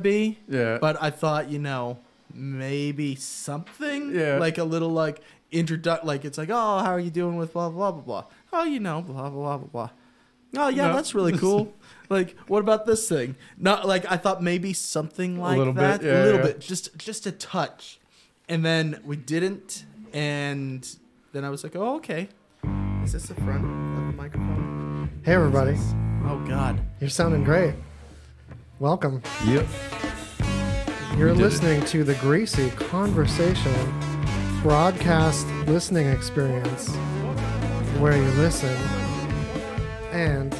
be. Yeah. But I thought, maybe something. Yeah. Like a little like like it's like, oh, how are you doing with blah blah blah blah. Oh, blah blah blah blah. Oh yeah, No. that's really cool. Like, what about this thing? Not like I thought maybe something like that. Yeah, a little bit, just a touch. And then we didn't, and then I was like, oh, okay. Is this the front of the microphone? Hey, everybody. Oh, God. You're sounding great. Welcome. Yep. You're listening to the Greasy Conversation broadcast listening experience where you listen. And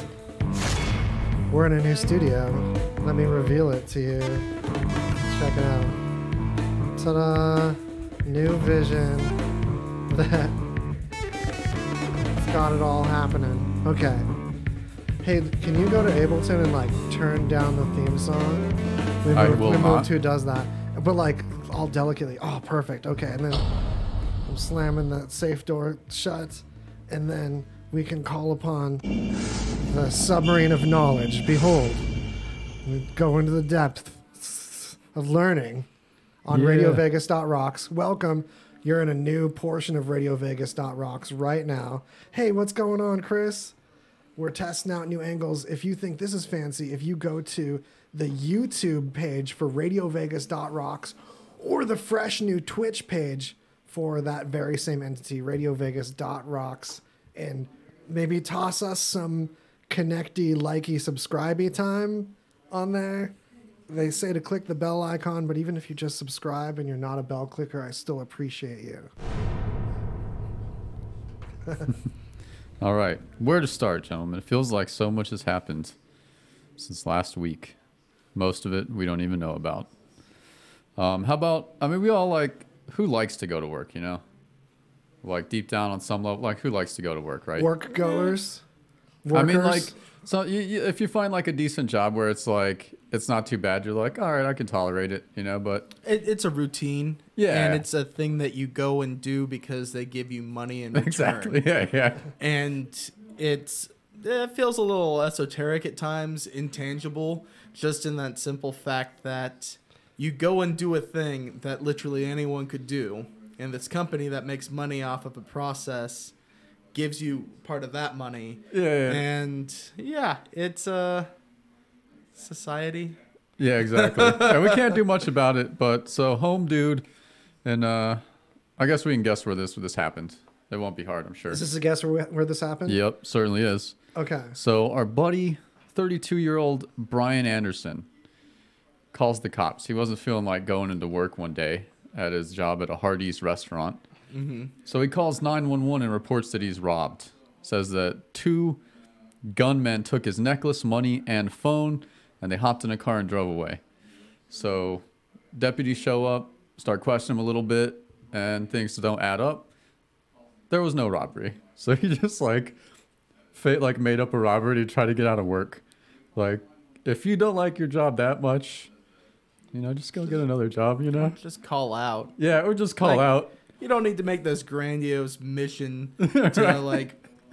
we're in a new studio. Let me reveal it to you. Check it out. Ta-da! New vision. That got it all happening. Okay. Hey, can you go to Ableton and like turn down the theme song? I will not. Who does that? But like all delicately. Oh, perfect. Okay, and then I'm slamming that safe door shut, and then we can call upon the submarine of knowledge. Behold, we go into the depth of learning on RadioVegas.rocks. Welcome. You're in a new portion of RadioVegas.rocks right now. Hey, what's going on, Chris? We're testing out new angles. If you think this is fancy, if you go to the YouTube page for RadioVegas.rocks or the fresh new Twitch page for that very same entity, RadioVegas.rocks, and maybe toss us some connecty, likey, subscribey time on there. They say to click the bell icon, but even if you just subscribe and you're not a bell clicker, I still appreciate you. All right. Where to start, gentlemen? It feels like so much has happened since last week. Most of it we don't even know about. How about, we all who likes to go to work, Like deep down on some level, who likes to go to work, right? Work goers. Workers. So if you find a decent job where it's it's not too bad, you're like, all right, I can tolerate it, but it's a routine. Yeah. And it's a thing that you go and do because they give you money in return. Exactly. Yeah. And it feels a little esoteric at times, intangible, just in that simple fact that you go and do a thing that literally anyone could do. And this company that makes money off of a process gives you part of that money. Yeah. And it's society. Yeah, exactly. And we can't do much about it, but so home dude, and I guess we can guess where this happened. It won't be hard, I'm sure. Is this a guess where this happened? Yep, certainly is. Okay. So our buddy, 32-year-old Brian Anderson, calls the cops. He wasn't feeling like going into work one day at his job at a Hardee's restaurant. Mm-hmm. So he calls 911 and reports that he's robbed. Says that 2 gunmen took his necklace, money, and phone, and they hopped in a car and drove away. So deputies show up, start questioning him a little bit, and things don't add up. There was no robbery. So he just made up a robbery to try to get out of work. If you don't like your job that much, just go get another job, Just call out. Yeah, or just call out. You don't need to make this grandiose mission to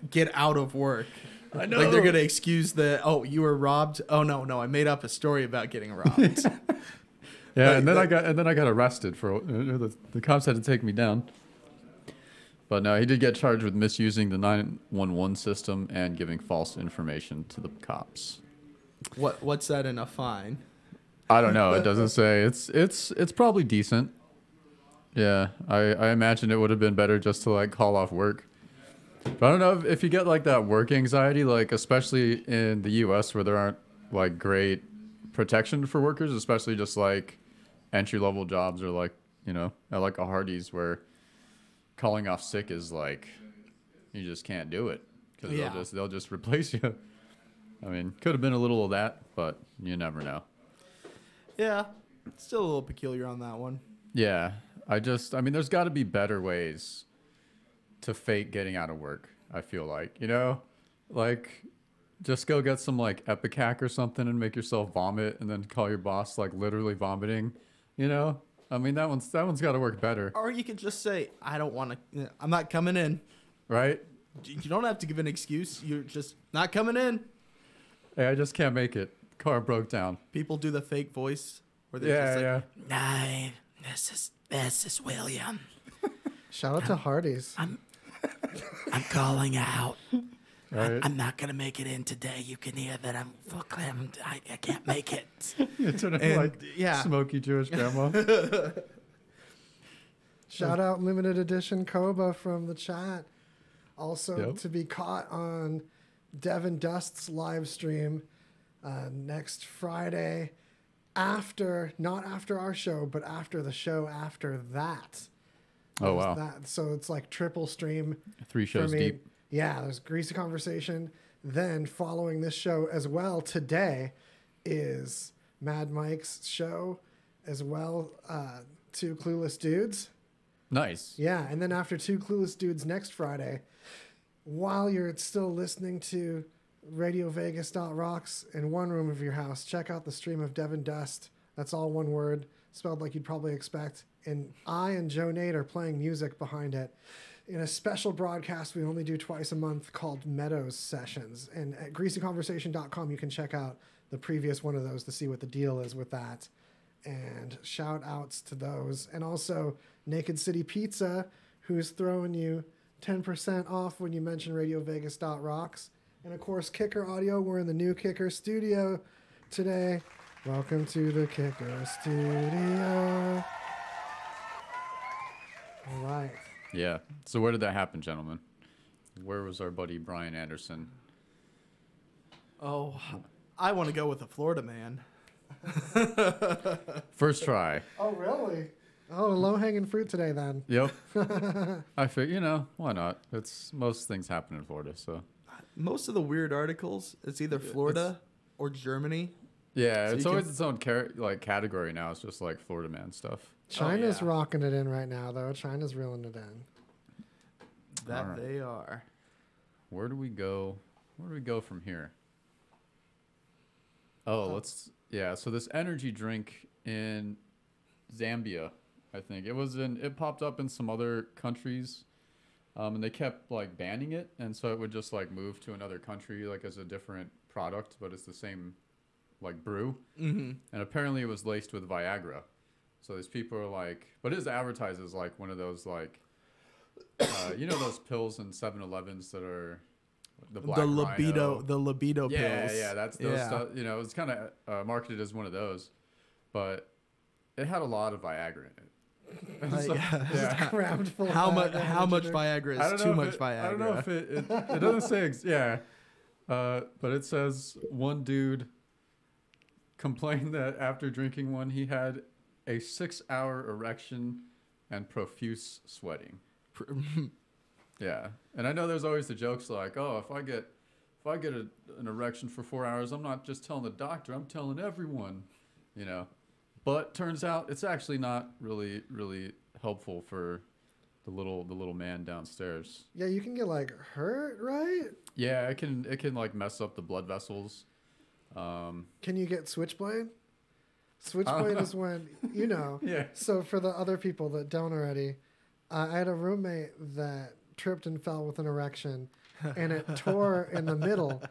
get out of work. I know. They're gonna excuse you were robbed. Oh no, I made up a story about getting robbed. Yeah, and then I got arrested for the cops had to take me down. But no, he did get charged with misusing the 911 system and giving false information to the cops. What's that in a fine? I don't know. It doesn't say. It's probably decent. Yeah, I imagine it would have been better just to call off work. But I don't know if you get that work anxiety, especially in the U.S. where there aren't great protection for workers, especially just entry level jobs or at a Hardee's where calling off sick is you just can't do it because they'll just replace you. Could have been a little of that, but you never know. Yeah, still a little peculiar on that one. Yeah, there's got to be better ways to fake getting out of work. I feel just go get some Epicac or something and make yourself vomit, and then call your boss literally vomiting. That one's got to work better. Or you could just say, I don't want to. I'm not coming in. Right. You don't have to give an excuse. You're just not coming in. Hey, I just can't make it. Car broke down. People do the fake voice Where they're Yeah, just like, "No, this is William. Shout out to Hardee's. I'm calling out. Right. I'm not gonna make it in today. You can hear that I can't make it." You turn into And, like yeah. smoky Jewish grandma. Shout out limited edition Koba from the chat. Also Yep. to be caught on Devin Dust's live stream next Friday, not after our show, but after the show after that. Oh, wow. So it's like triple stream. 3 shows for me. deep. Yeah, there's Greasy Conversation. Then following this show as well today is Mad Mike's show as well, Two Clueless Dudes. Nice. Yeah, and then after Two Clueless Dudes next Friday, while you're still listening to RadioVegas.rocks in one room of your house, check out the stream of Devin Dust. That's all one word, spelled like you'd probably expect. And I and Joe Nate are playing music behind it in a special broadcast we only do twice a month called Meadows Sessions. And at greasyconversation.com, you can check out the previous one of those to see what the deal is with that. And shout outs to those. And also Naked City Pizza, who's throwing you 10% off when you mention RadioVegas.rocks. And of course, Kicker Audio. We're in the new Kicker studio today. Welcome to the Kicker studio. All right. Yeah. So where did that happen, gentlemen? Where was our buddy Brian Anderson? Oh, I want to go with a Florida man. First try. Oh, really? Oh, low-hanging fruit today, then. Yep. I figure, why not? Most things happen in Florida, so. Most of the weird articles, it's either Florida or Germany. Yeah, So it's you always can- its own category now. It's just like Florida man stuff. China's yeah. rocking it in right now, though. China's reeling it in. That Alright. they are. Where do we go? Where do we go from here? Oh, so this energy drink in Zambia, I think. It popped up in some other countries. And they kept like banning it, and so it would just like move to another country like as a different product, but it's the same like brew. Mm-hmm. And apparently it was laced with Viagra. So these people are like, but it is advertised as like one of those like, those pills in 7-Elevens that are the black Rhino. The libido Yeah, pills. yeah, that's those stuff. It's kind of marketed as one of those, but it had a lot of Viagra in it. Yeah. Crammed full of How much energy drink. Viagra is too much Viagra? I don't know if it doesn't say, but it says one dude complained that after drinking one, he had a 6-hour erection and profuse sweating. Yeah. And I know there's always the jokes like, oh, if I get an erection for 4 hours, I'm not just telling the doctor, I'm telling everyone, But turns out it's actually not really, really helpful for the little man downstairs. Yeah, you can get like hurt, right? Yeah, it can like mess up the blood vessels. Can you get switchblade? Switchblade is when Yeah. So for the other people that don't already, I had a roommate that tripped and fell with an erection, and it tore in the middle.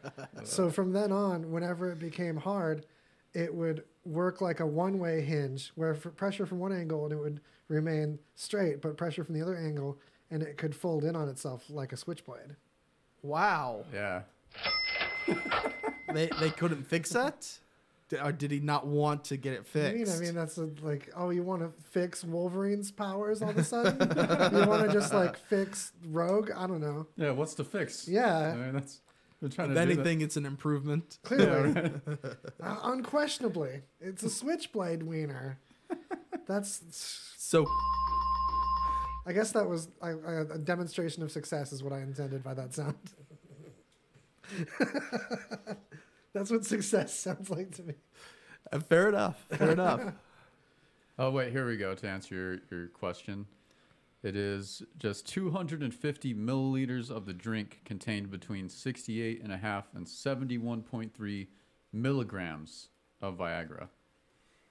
So from then on, whenever it became hard, it would work like a one-way hinge, where for pressure from one angle and it would remain straight, but pressure from the other angle, and it could fold in on itself like a switchblade. Wow. Yeah. They couldn't fix that? Or did he not want to get it fixed? I mean that's you want to fix Wolverine's powers all of a sudden? You want to just like fix Rogue? I don't know. Yeah, what's the fix? Yeah. I mean, they're trying If to do anything, it's an improvement. Clearly. Unquestionably. It's a switchblade wiener. That's... So I guess that was a demonstration of success is what I intended by that sound. That's what success sounds like to me. fair enough. Fair enough. Oh, wait, here we go to answer your question. It is just 250 milliliters of the drink contained between 68.5 and 71.3 milligrams of Viagra.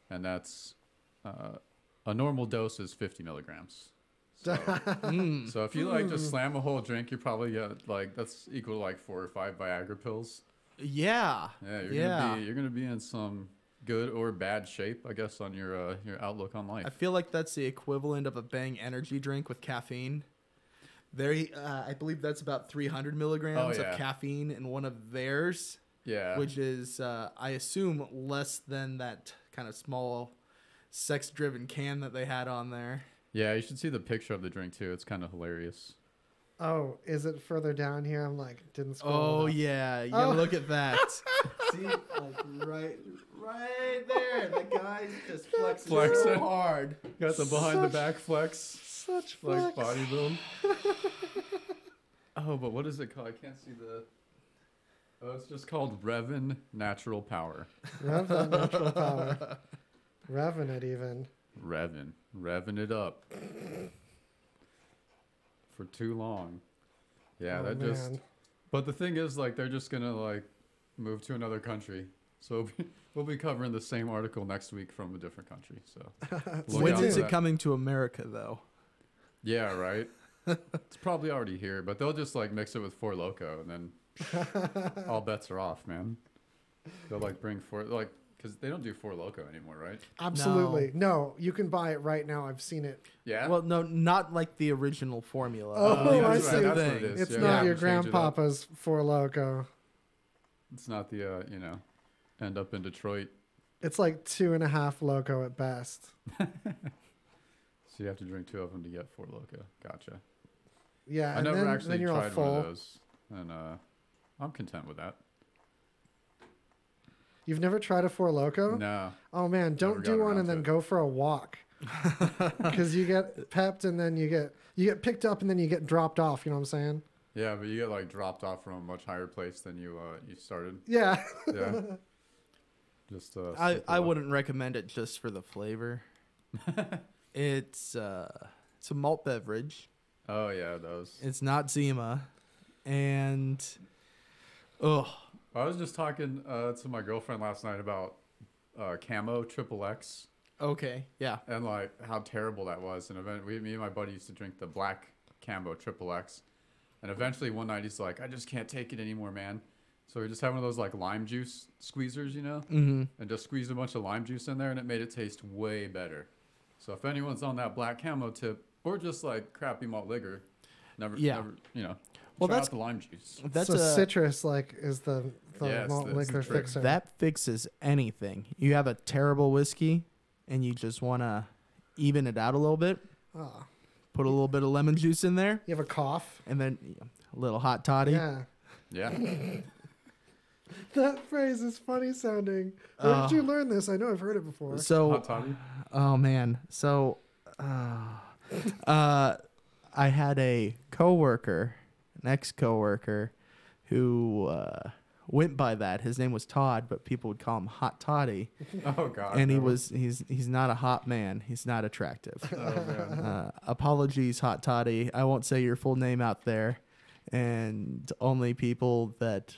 And that's a normal dose is 50 milligrams. So, so if you like just slam a whole drink, you probably get that's equal to like 4 or 5 Viagra pills. Yeah. Yeah, you're gonna be in some good or bad shape, I guess, on your outlook on life. I feel like that's the equivalent of a Bang energy drink with caffeine. I believe that's about 300 milligrams of caffeine in one of theirs. Yeah. Which is, I assume, less than that kind of small sex-driven can that they had on there. Yeah, you should see the picture of the drink, too. It's kind of hilarious. Oh, is it further down here? I'm like, didn't scroll. Oh, enough. yeah. You gotta look at that. See? Like, right there. The guy's just flexing so hard. Got the behind-the-back flex. Such flex. Like body build. Oh, but what is it called? I can't see the... Oh, it's just called Revin Natural Power. Revin Natural Power. Revin it even. Revving it up. For too long. Yeah, man. But the thing is, like, they're just gonna, like, move to another country. So we'll be covering the same article next week from a different country. So when is it coming to America, though? Yeah, right. It's probably already here, but they'll just, like, mix it with Four Loko, and then all bets are off, man. They'll, like, bring because they don't do Four Loko anymore, right? Absolutely. No, you can buy it right now. I've seen it. Yeah? Well, no, not like the original formula. I see. That's what it is. It's Yeah, not your change it up. grandpapa's Four Loko. It's not the, end up in Detroit. It's like 2.5 Loco at best. So you have to drink 2 of them to get Four Loko. Gotcha. Yeah, I and never then actually you're all tried full. one of those, and I'm content with that. You've never tried a Four Loko? No. Oh man, don't Never do got one around and to then it. go for a walk. Because you get pepped and then you get picked up and then you get dropped off. You know what I'm saying? Yeah, but you get like dropped off from a much higher place than you started. Yeah. Yeah. Just I wouldn't recommend it just for the flavor. It's a malt beverage. Oh yeah, those. It's not Zima, and I was just talking to my girlfriend last night about Camo XXX okay, yeah. and like how terrible that was. And me and my buddy used to drink the black Camo XXX, and eventually one night he's like, I just can't take it anymore, man. So we just had one of those like lime juice squeezers, and just squeezed a bunch of lime juice in there, and it made it taste way better. So if anyone's on that black Camo tip, or just like crappy malt liquor, never, Well, try that's out the lime juice. That's so citrus is the Yeah, malt it's the liquor trick. fixer. that fixes anything. You have a terrible whiskey, and you just want to even it out a little bit. Ah. Put a little bit of lemon juice in there, You have a cough? and then a little hot toddy. Yeah. Yeah. That phrase is funny sounding. Where did you learn this? I know I've heard it before. So, Hot toddy. oh man, so I had a coworker, an ex-coworker, who went by that. His name was Todd, but people would call him Hot Toddy. Oh god. And no. he's not a hot man. He's not attractive. Oh man. Apologies, Hot Toddy. I won't say your full name out there, and only people that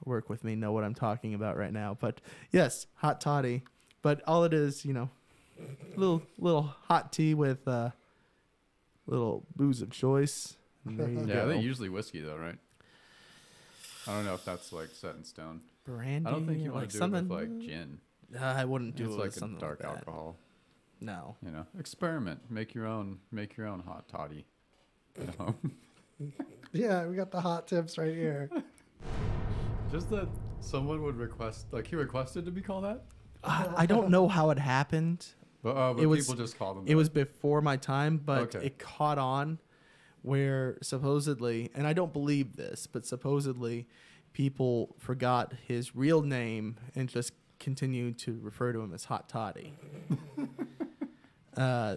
work with me know what I'm talking about right now. But yes, Hot Toddy. But all it is, little hot tea with little booze of choice. And there you Yeah, go. they usually whiskey though, right? I don't know if that's like set in stone. Brandy. I don't think you want like to do something. it with like gin. I wouldn't do It's it like with a something dark like that. alcohol. No. Experiment. Make your own hot toddy. Yeah, we got the hot tips right here. Just that someone would request, like he requested to be called that. I don't know how it happened. But It was- people just called them. It was before my time, but Okay. it caught on where supposedly, and I don't believe this, but supposedly people forgot his real name and just continued to refer to him as Hot Toddy.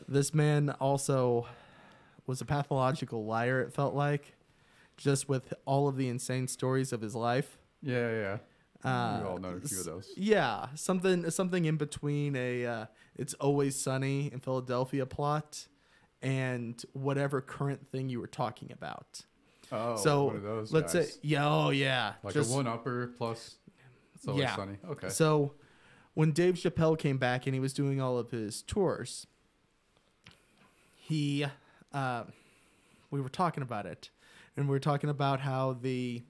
This man also was a pathological liar, it felt like, just with all of the insane stories of his life. Yeah. We all know a few of those. Yeah, something in between a "It's Always Sunny in Philadelphia" plot and whatever current thing you were talking about. Oh, So one of those let's guys. say, yeah, Like just a one-upper plus It's Always Yeah. Sunny. Okay. So when Dave Chappelle came back and he was doing all of his tours, we were talking about it, and we were talking about how the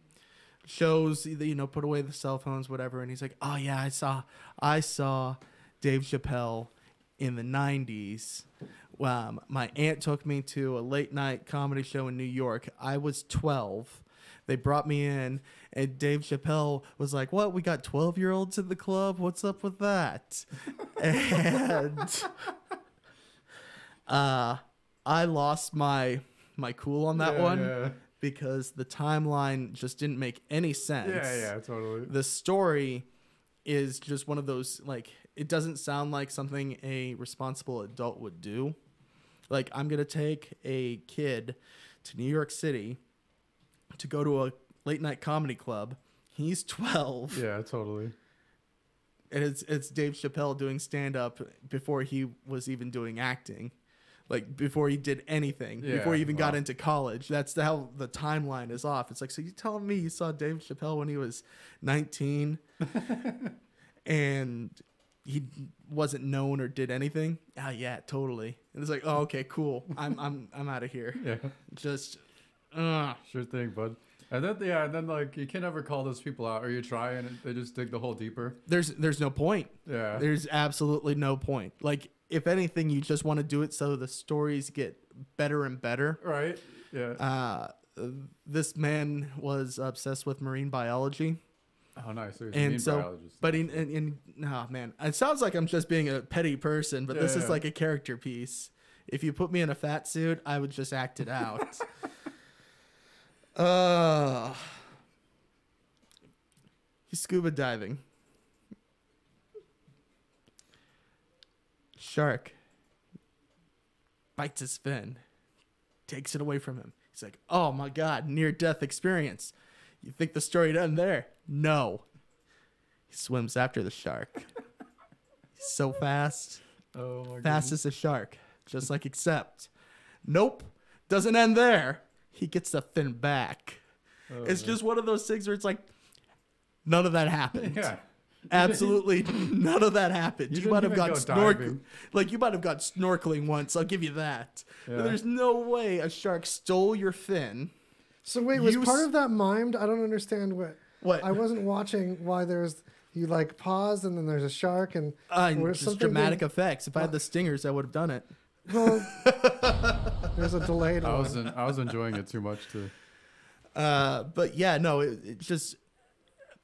shows, put away the cell phones, whatever. And he's like, oh yeah, I saw Dave Chappelle in the 90s. My aunt took me to a late night comedy show in New York. I was 12. They brought me in, and Dave Chappelle was like, what? We got 12-year-olds in the club? What's up with that? And I lost my cool on that one because the timeline just didn't make any sense. Yeah, totally. The story is just one of those, like, it doesn't sound like something a responsible adult would do. Like, I'm going to take a kid to New York City to go to a late night comedy club. He's 12. Yeah, totally. And it's Dave Chappelle doing stand-up before he was even doing acting. Like, before he did anything. Before he even got into college. That's how the timeline is off. It's like, so you telling me you saw Dave Chappelle when he was 19 and he wasn't known or did anything? Oh, yeah, totally. And it's like, oh, okay, cool. I'm out of here. Yeah. Just, Sure thing, bud. And then like you can't ever call those people out, or you try and they just dig the hole deeper. There's no point. Yeah. There's absolutely no point. Like, if anything, you just want to do it so the stories get better and better. Right. Yeah. This man was obsessed with marine biology. Oh, nice. So he's a And marine so, biologist. but no, man, it sounds like I'm just being a petty person, but this is like a character piece. If you put me in a fat suit, I would just act it out. He's scuba diving. Shark bites his fin, takes it away from him. He's like, oh my God, near-death experience. You think the story would end there? No. He swims after the shark. He's so fast. Oh my Fast as a shark. Just like Accept. Nope. Doesn't end there. He gets the fin back. Oh, it's just one of those things where it's like, none of that happened. Yeah. Absolutely none of that happened. You might have got snorkeling. diving. Like, you might have got snorkeling once. I'll give you that. Yeah. But there's no way a shark stole your fin. So wait, was You part s- of that mimed? I don't understand What? I wasn't watching why there's you like pause and then there's a shark and Just something dramatic being- effects. If I had the stingers, I would have done it. well, there's a delayed I one. was enjoying it too much to. But yeah, no, it's just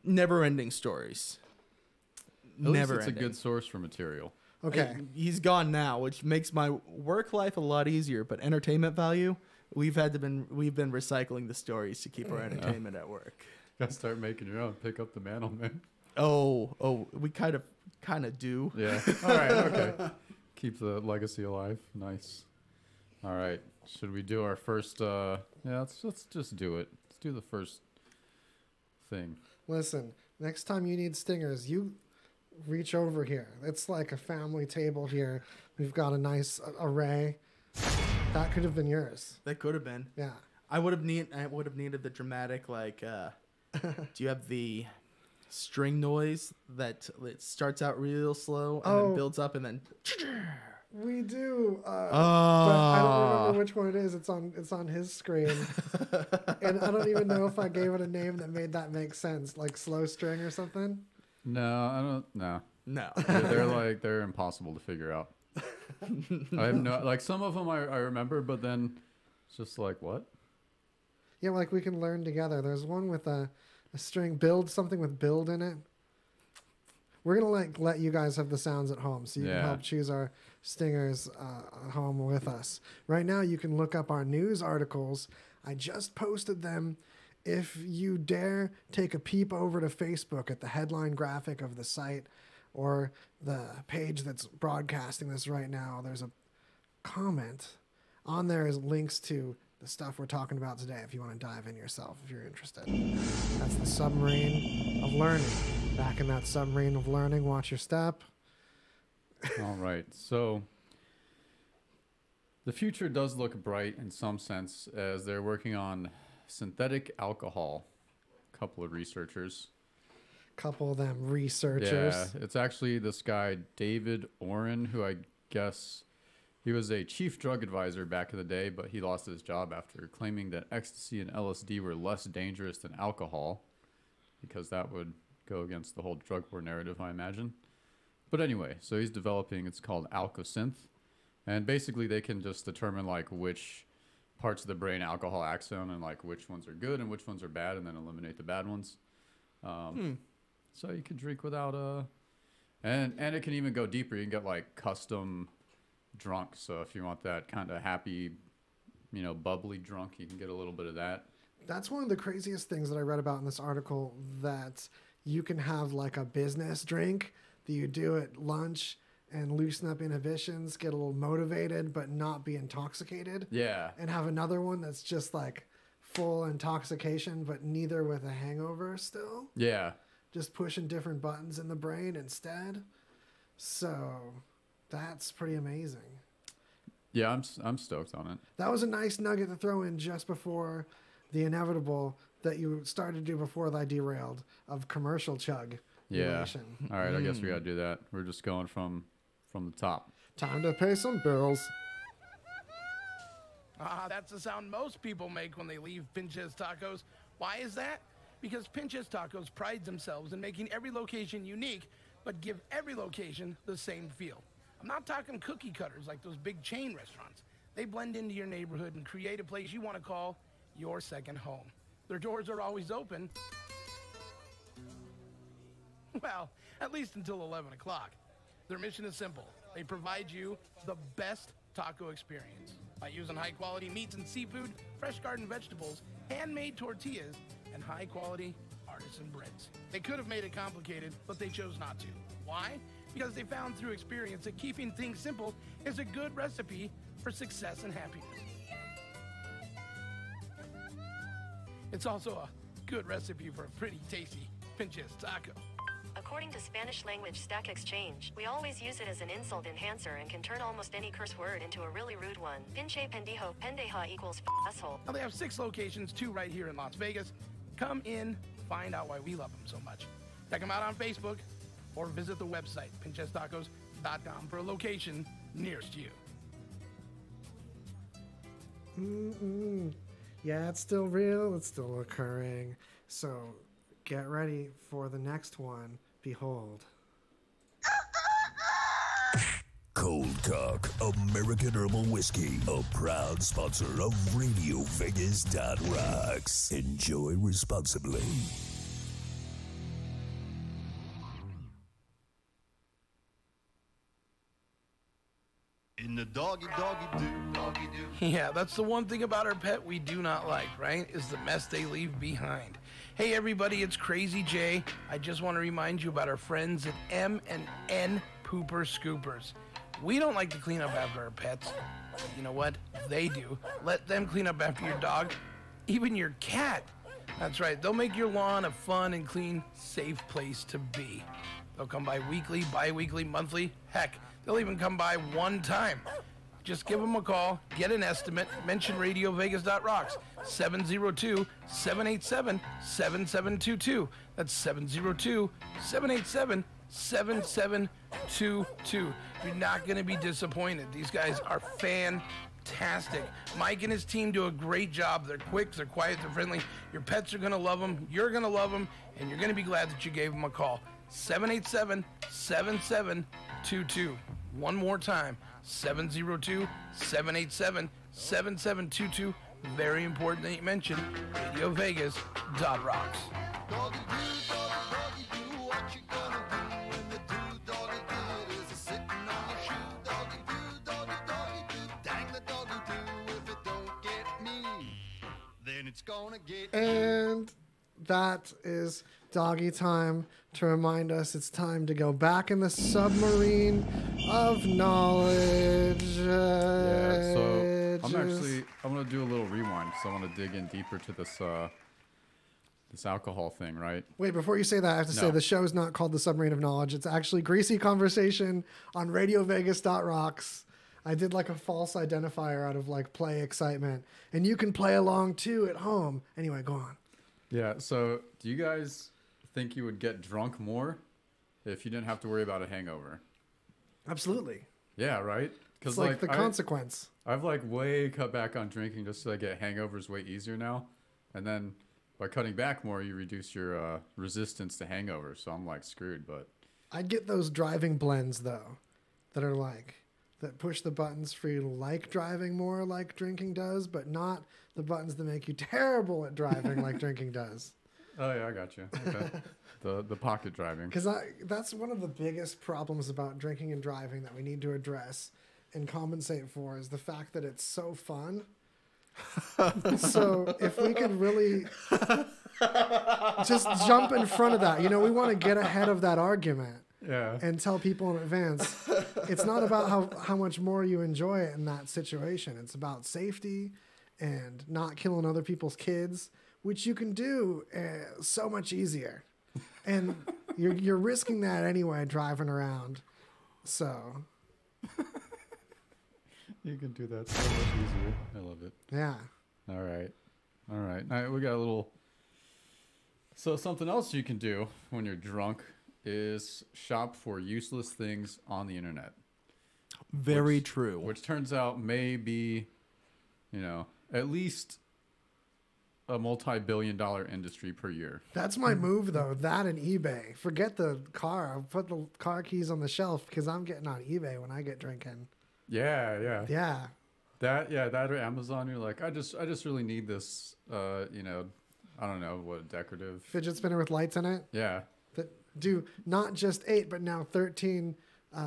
never-ending stories. At least Never it's ending. a good source for material. Okay. He's gone now, which makes my work life a lot easier. But entertainment value, we've been recycling the stories to keep our entertainment at work. Gotta start making your own. Pick up the mantle, man. Oh, we kind of do. Yeah. All right. Okay. Keep the legacy alive. Nice. All right. Should we do our first? Let's just do it. Let's do the first thing. Listen, next time you need stingers, you reach over here. It's like a family table here. We've got a nice array. That could have been yours. That could have been. Yeah. I would have needed the dramatic, like. Do you have the string noise that it starts out real slow and then builds up and then? We do. But I Oh. don't remember which one it is. It's on his screen, and I don't even know if I gave it a name that made that make sense, like slow string or something. No, I don't. No, No. they're impossible to figure out. I have no like some of them I remember, but then it's just like what? Yeah, like we can learn together. There's one with a string build, something with build in it. We're gonna let you guys have the sounds at home, so you can help choose our stingers at home with us. Right now, you can look up our news articles. I just posted them. If you dare take a peep over to Facebook at the headline graphic of the site or the page that's broadcasting this right now, there's a comment. On there is links to the stuff we're talking about today if you want to dive in yourself, if you're interested. That's the submarine of learning. Back in that submarine of learning, watch your step. All right. So the future does look bright in some sense as they're working on synthetic alcohol. A couple of researchers. Couple of them researchers. Yeah, it's actually this guy, David Oren, who I guess he was a chief drug advisor back in the day, but he lost his job after claiming that ecstasy and LSD were less dangerous than alcohol. because that would go against the whole drug war narrative, I imagine. But anyway, so he's developing, it's called Alcosynth. And basically they can just determine like which parts of the brain alcohol acts on and like which ones are good and which ones are bad and then eliminate the bad ones. So you can drink without and it can even go deeper. You can get like custom drunk. So if you want that kind of happy, bubbly drunk, you can get a little bit of that. That's one of the craziest things that I read about in this article, that you can have like a business drink that you do at lunch and loosen up inhibitions, get a little motivated, but not be intoxicated. Yeah. And have another one that's just like full intoxication, but neither with a hangover still. Yeah. Just pushing different buttons in the brain instead. So that's pretty amazing. Yeah, I'm stoked on it. That was a nice nugget to throw in just before the inevitable that you started to do before I derailed of commercial chug. Yeah. Relation. All right, I guess we got to do that. We're just going from the top. Time to pay some bills. That's the sound most people make when they leave Pinches Tacos. Why is that? Because Pinches Tacos prides themselves in making every location unique, but give every location the same feel. I'm not talking cookie cutters like those big chain restaurants. They blend into your neighborhood and create a place you want to call your second home. Their doors are always open. Well, at least until 11 o'clock. Their mission is simple. They provide you the best taco experience by using high-quality meats and seafood, fresh garden vegetables, handmade tortillas, and high-quality artisan breads. They could have made it complicated, but they chose not to. Why? Because they found through experience that keeping things simple is a good recipe for success and happiness. It's also a good recipe for a pretty tasty Pinches taco. According to Spanish language Stack Exchange, we always use it as an insult enhancer and can turn almost any curse word into a really rude one. Pinche pendejo, pendeja equals asshole. Now they have 6 locations, 2 right here in Las Vegas. Come in, find out why we love them so much. Check them out on Facebook or visit the website, pinchestacos.com, for a location nearest you. Yeah, it's still real. It's still occurring. So get ready for the next one. Behold. Cold Cock American Herbal Whiskey, a proud sponsor of RadioVegas.Rocks. Enjoy responsibly. In the doggy do. Yeah, that's the one thing about our pet we do not like, right? Is the mess they leave behind. Hey everybody, it's Crazy Jay. I just want to remind you about our friends at M&N Pooper Scoopers. We don't like to clean up after our pets. But you know what? They do. Let them clean up after your dog, even your cat. That's right, they'll make your lawn a fun and clean, safe place to be. They'll come by weekly, bi-weekly, monthly. Heck, they'll even come by one time. Just give them a call, get an estimate, mention RadioVegas.Rocks, 702-787-7722. That's 702-787-7722. You're not going to be disappointed. These guys are fantastic. Mike and his team do a great job. They're quick, they're quiet, they're friendly. Your pets are going to love them, you're going to love them, and you're going to be glad that you gave them a call. 787-7722. One more time, 702-787-7722. Very important that you mention RadioVegas.Rocks. Doggy do, what you gonna do when the do doggy did is a sitting on your shoe? Doggy do, dang the doggy do. If it don't get me, then it's gonna get you. And that is doggy time to remind us it's time to go back in the submarine of knowledge. Yeah, so I'm gonna do a little rewind because I want to dig in deeper to this this alcohol thing, right? Wait, before you say that, I have to say No. the show is not called The Submarine of Knowledge. It's actually Greasy Conversation on RadioVegas.Rocks. I did like a false identifier out of like play excitement. And you can play along too at home. Anyway, go on. Yeah. So, do you guys think you would get drunk more if you didn't have to worry about a hangover? Absolutely. Yeah, right. It's like the consequence. I've like way cut back on drinking just so I get hangovers way easier now. And then by cutting back more, you reduce your resistance to hangovers. So I'm like screwed. But I'd get those driving blends though, that are like that push the buttons for you to like driving more like drinking does, but not the buttons that make you terrible at driving like drinking does. oh yeah, I got you. Okay. the pocket driving. Because that's one of the biggest problems about drinking and driving that we need to address and compensate for is the fact that it's so fun. So if we could really just jump in front of that, we want to get ahead of that argument. Yeah. And tell people in advance, it's not about how much more you enjoy it in that situation. It's about safety and not killing other people's kids, which you can do so much easier. And you're risking that anyway, driving around. So You can do that so much easier. I love it. yeah. All right. All right, we got a little. So something else you can do when you're drunk is shop for useless things on the internet. Very true. Which turns out may be, at least a multi-billion-dollar industry per year. That's my move, though. That and eBay. Forget the car. I'll put the car keys on the shelf because I'm getting on eBay when I get drinking. Yeah. Yeah. That or Amazon. You're like, I just really need this. I don't know what decorative Fidget spinner with lights in it. Yeah. That do not just 8, but now 13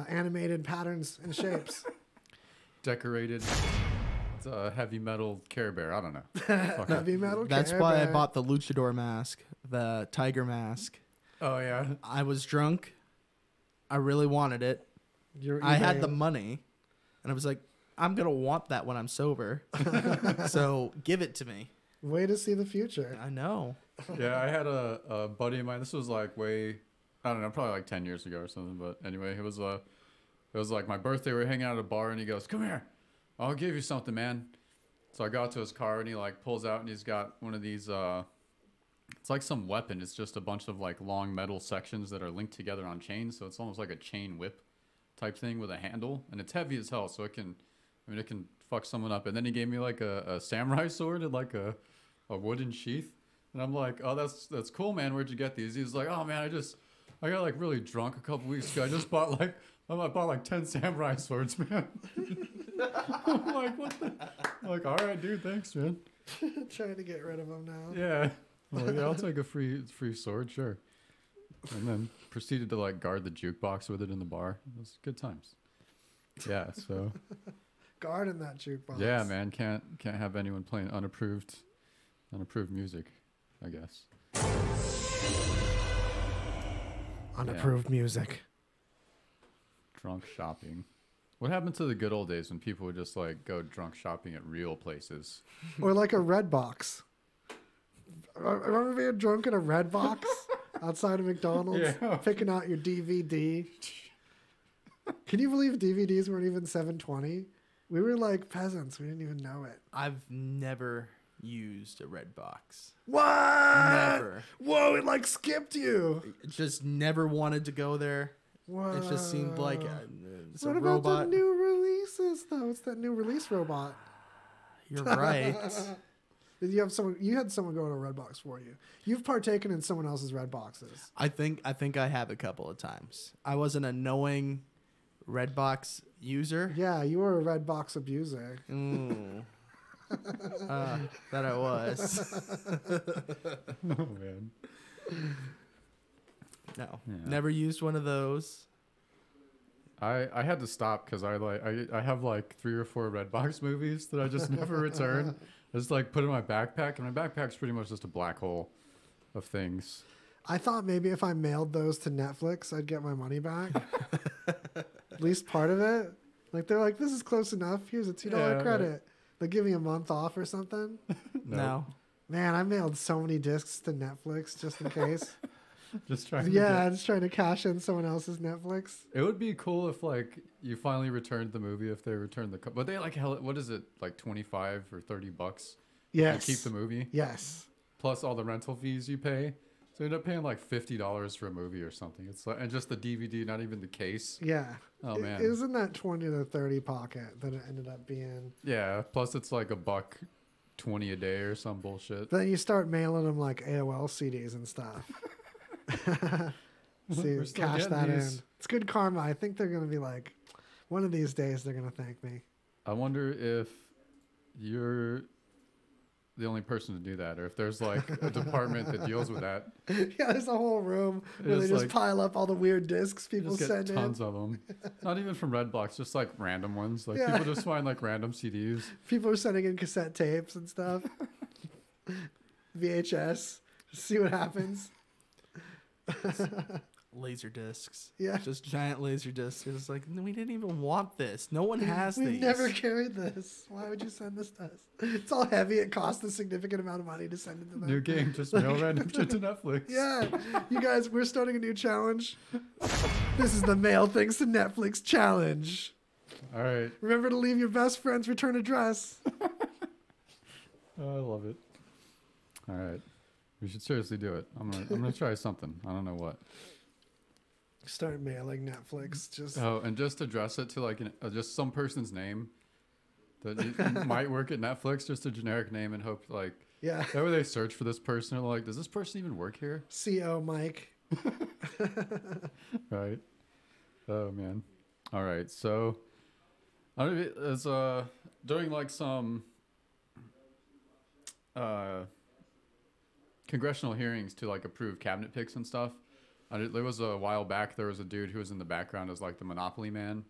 animated patterns and shapes. Decorated. It's a heavy metal Care Bear. I don't know. Heavy metal. That's Care why I Bear. bought the luchador mask, the tiger mask. Oh yeah. I was drunk. I really wanted it. I had the money, and I was like, I'm gonna want that when I'm sober. So give it to me. Way to see the future. I know. Yeah, I had a buddy of mine. This was like I don't know, probably like 10 years ago or something. But anyway, it was like my birthday. We were hanging out at a bar, and he goes, "Come here, I'll give you something, man." So I got to his car, and he like pulls out, and he's got one of these. It's like some weapon. It's just a bunch of like long metal sections that are linked together on chains. So it's almost like a chain whip type thing with a handle, and it's heavy as hell. So it can fuck someone up. And then he gave me like a samurai sword and like a wooden sheath. And I'm like, oh, that's cool, man. Where'd you get these? He's like, oh man, I got like really drunk a couple weeks ago. I bought like 10 samurai swords, man. I'm like, what the? I'm like, all right, dude, thanks, man. Trying to get rid of them now. Yeah. I'm like, yeah, I'll take a free sword, sure. And then proceeded to like guard the jukebox with it in the bar. It was good times. Yeah, so. Guard in that jukebox. Yeah, man, can't have anyone playing unapproved music, I guess. Unapproved music. Drunk shopping. What happened to the good old days when people would just like go drunk shopping at real places? Or like a red box. Remember being drunk in a red box outside of McDonald's, picking out your DVD? Can you believe DVDs weren't even $7.20? We were like peasants. We didn't even know it. I've never used a red box. What? Never. Whoa, it like skipped you. Just never wanted to go there. Whoa. It just seemed like it's what a about robot. the new releases though? It's that new release robot. You're right. Did you have someone? You had someone go to a red box for you. You've partaken in someone else's red boxes. I think I have a couple of times. I was an annoying Redbox user. Yeah, you were a red box abuser. That I was. Oh man. No, Yeah. never used one of those. I had to stop because I have like 3 or 4 Redbox movies that I just never return. I just like put in my backpack, and my backpack's pretty much just a black hole of things. I thought maybe if I mailed those to Netflix, I'd get my money back. At least part of it. Like they're like, this is close enough. Here's a $2 credit. They'll give me a month off or something. No. Man, I mailed so many discs to Netflix just in case. Just trying. Just trying to cash in someone else's Netflix. It would be cool if like you finally returned the movie if they returned the but they like what is it like $25 or $30? Yes. You keep the movie. Yes. Plus all the rental fees you pay. So you end up paying like $50 for a movie or something. It's like, and just the DVD, not even the case. Yeah. Oh man. It was in that 20 to 30 pocket that it ended up being. Yeah. Plus it's like $1 20 a day or some bullshit. Then you start mailing them like AOL CDs and stuff. See, We're still cash getting that these. in. It's good karma. I think they're going to be like, one of these days they're going to thank me. I wonder if you're the only person to do that, or if there's like a department that deals with that. Yeah, there's a whole room where It's they just like- pile up all the weird discs people Just get send tons in. of them. Not even from Redbox, just like random ones. Like Yeah. people just find like random CDs. People are sending in cassette tapes and stuff. VHS. See what happens. Laser discs. Yeah. Just giant laser discs. It's like, we didn't even want this. No one has We've these. never carried this. Why would you send this to us? It's all heavy. It costs a significant amount of money to send it to them. New game, just mail random shit to Netflix. Yeah. You guys, we're starting a new challenge. This is the Mail Things to Netflix challenge. All right. Remember to leave your best friend's return address. Oh, I love it. All right. We should seriously do it. I'm gonna try something. I don't know what. Start mailing Netflix. Just Oh, and just address it to like just some person's name that you might work at Netflix, just a generic name, and hope like yeah. that way they search for this person and like, does this person even work here? CO Mike. Right. Oh man. All right. So I don't know if it's during like some congressional hearings to like approve cabinet picks and stuff. There was a while back, there was a dude who was in the background as like the Monopoly man.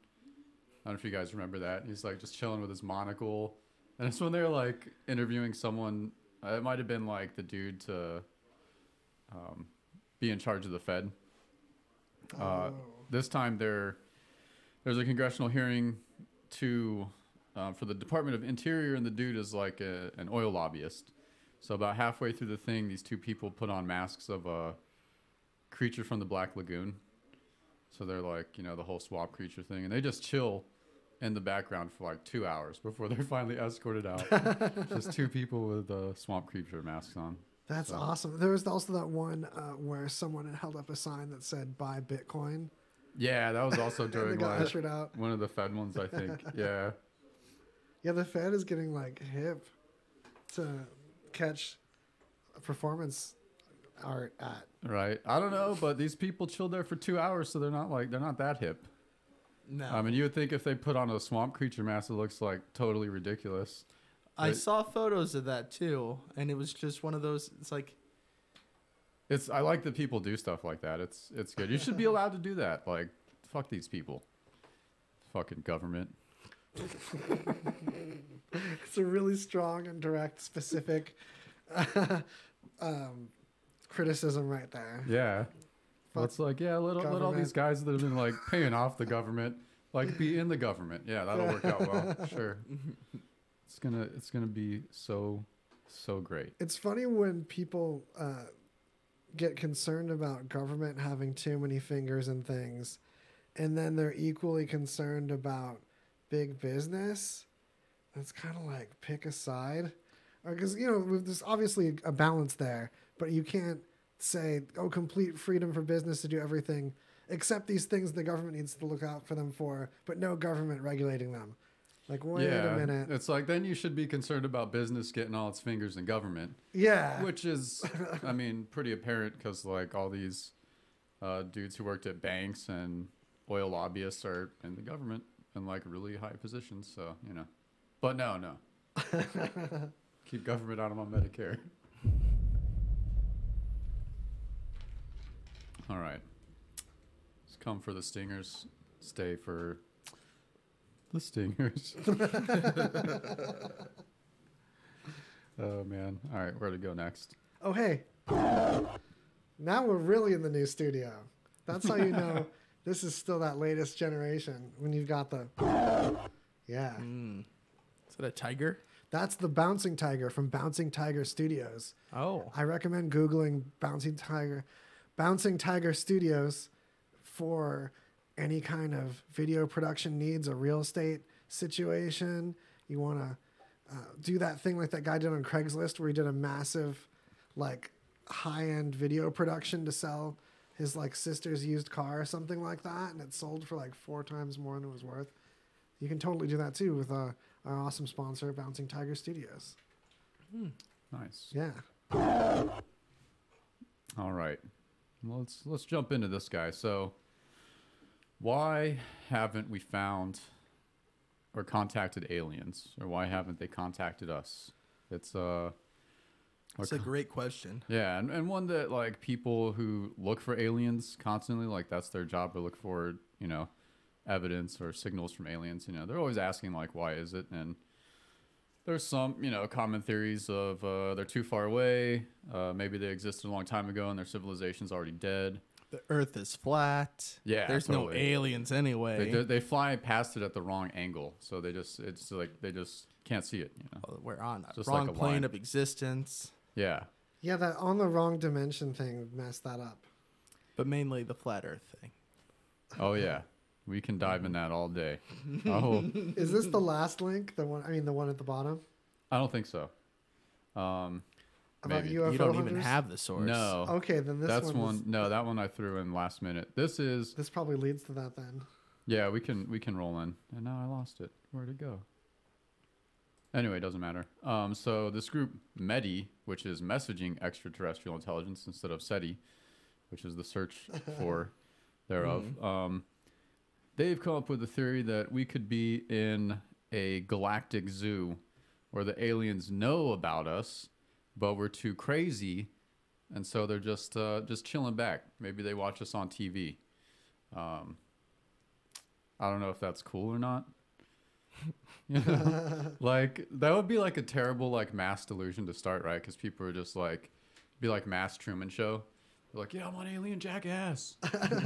I don't know if you guys remember that. He's like just chilling with his monocle. And it's when they're like interviewing someone, it might have been like the dude to be in charge of the Fed. This time there's a congressional hearing for the Department of Interior, and the dude is like an oil lobbyist. So about halfway through the thing, these two people put on masks of a creature from the Black Lagoon. So they're like, the whole swamp creature thing. And they just chill in the background for like 2 hours before they're finally escorted out. Just two people with swamp creature masks on. That's awesome. There was also that one where someone had held up a sign that said "Buy Bitcoin." Yeah, that was also And during they got like ushered out. one of the Fed ones, I think. Yeah. Yeah, the Fed is getting like hip to catch performance art at. Right. I don't know, but these people chilled there for 2 hours, so they're not that hip. No. I mean, you would think if they put on a swamp creature mask, it looks like totally ridiculous. I saw photos of that too, and it was just one of those. It's like, I like that people do stuff like that. It's good. You should be allowed to do that. Like, fuck these people. Fucking government. It's a really strong and direct, specific criticism right there. Yeah. Well, it's like, yeah, let all government. these guys that have been like paying off the government, like be in the government. Yeah, that'll work out well. Sure. It's gonna be so great. It's funny when people get concerned about government having too many fingers in things, and then they're equally concerned about big business. It's kind of like pick a side, because there's obviously a balance there, but you can't say complete freedom for business to do everything except these things the government needs to look out for them for, but no government regulating them. Like, wait a minute. It's like, then you should be concerned about business getting all its fingers in government. Yeah. Which is, I mean, pretty apparent because, like, all these dudes who worked at banks and oil lobbyists are in the government in, like, really high positions. So, But no. Keep government out of my Medicare. All right. Let's come for the stingers. Stay for the stingers. Oh, man. All right, where to go next? Oh, hey. Now we're really in the new studio. That's how you know this is still that latest generation, when you've got the... Yeah. is that a tiger? That's the Bouncing Tiger from Bouncing Tiger Studios. Oh. I recommend Googling Bouncing Tiger Studios for any kind of video production needs, a real estate situation. You want to do that thing like that guy did on Craigslist, where he did a massive, like, high-end video production to sell his, like, sister's used car or something like that, and it sold for like 4 times more than it was worth. You can totally do that too with our awesome sponsor, Bouncing Tiger Studios. Nice. Yeah. All right. Well, let's jump into this guy. So, why haven't we found or contacted aliens, or why haven't they contacted us? It's That's a great question. yeah, and one that like people who look for aliens constantly, like that's their job to look for, evidence or signals from aliens. They're always asking like, why is it? And there's some, common theories of they're too far away. Maybe they existed a long time ago and their civilization's already dead. The Earth is flat. Yeah, there's totally. no aliens anyway. They fly past it at the wrong angle, so they just can't see it. We're on a Just wrong like a plane line. of existence. Yeah. Yeah, that on the wrong dimension thing messed that up. But mainly the flat Earth thing. Oh yeah. We can dive in that all day. Oh, Is this the last link? The one at the bottom? I don't think so. About Maybe. UFO You don't hunters? even have the source. No. Okay, then this That's one. one. No, that one I threw in last minute. This This probably leads to that then. yeah. We can roll in. And now I lost it. Where'd it go? Anyway, it doesn't matter. So this group METI, which is messaging extraterrestrial intelligence instead of SETI, which is the search for thereof. They've come up with a theory that we could be in a galactic zoo where the aliens know about us, but we're too crazy, and so they're just chilling back. Maybe they watch us on TV. I don't know if that's cool or not. Like that would be like a terrible like mass delusion to start, right? Because people are just like, be like mass Truman Show. They're like, yeah, I'm on alien jackass.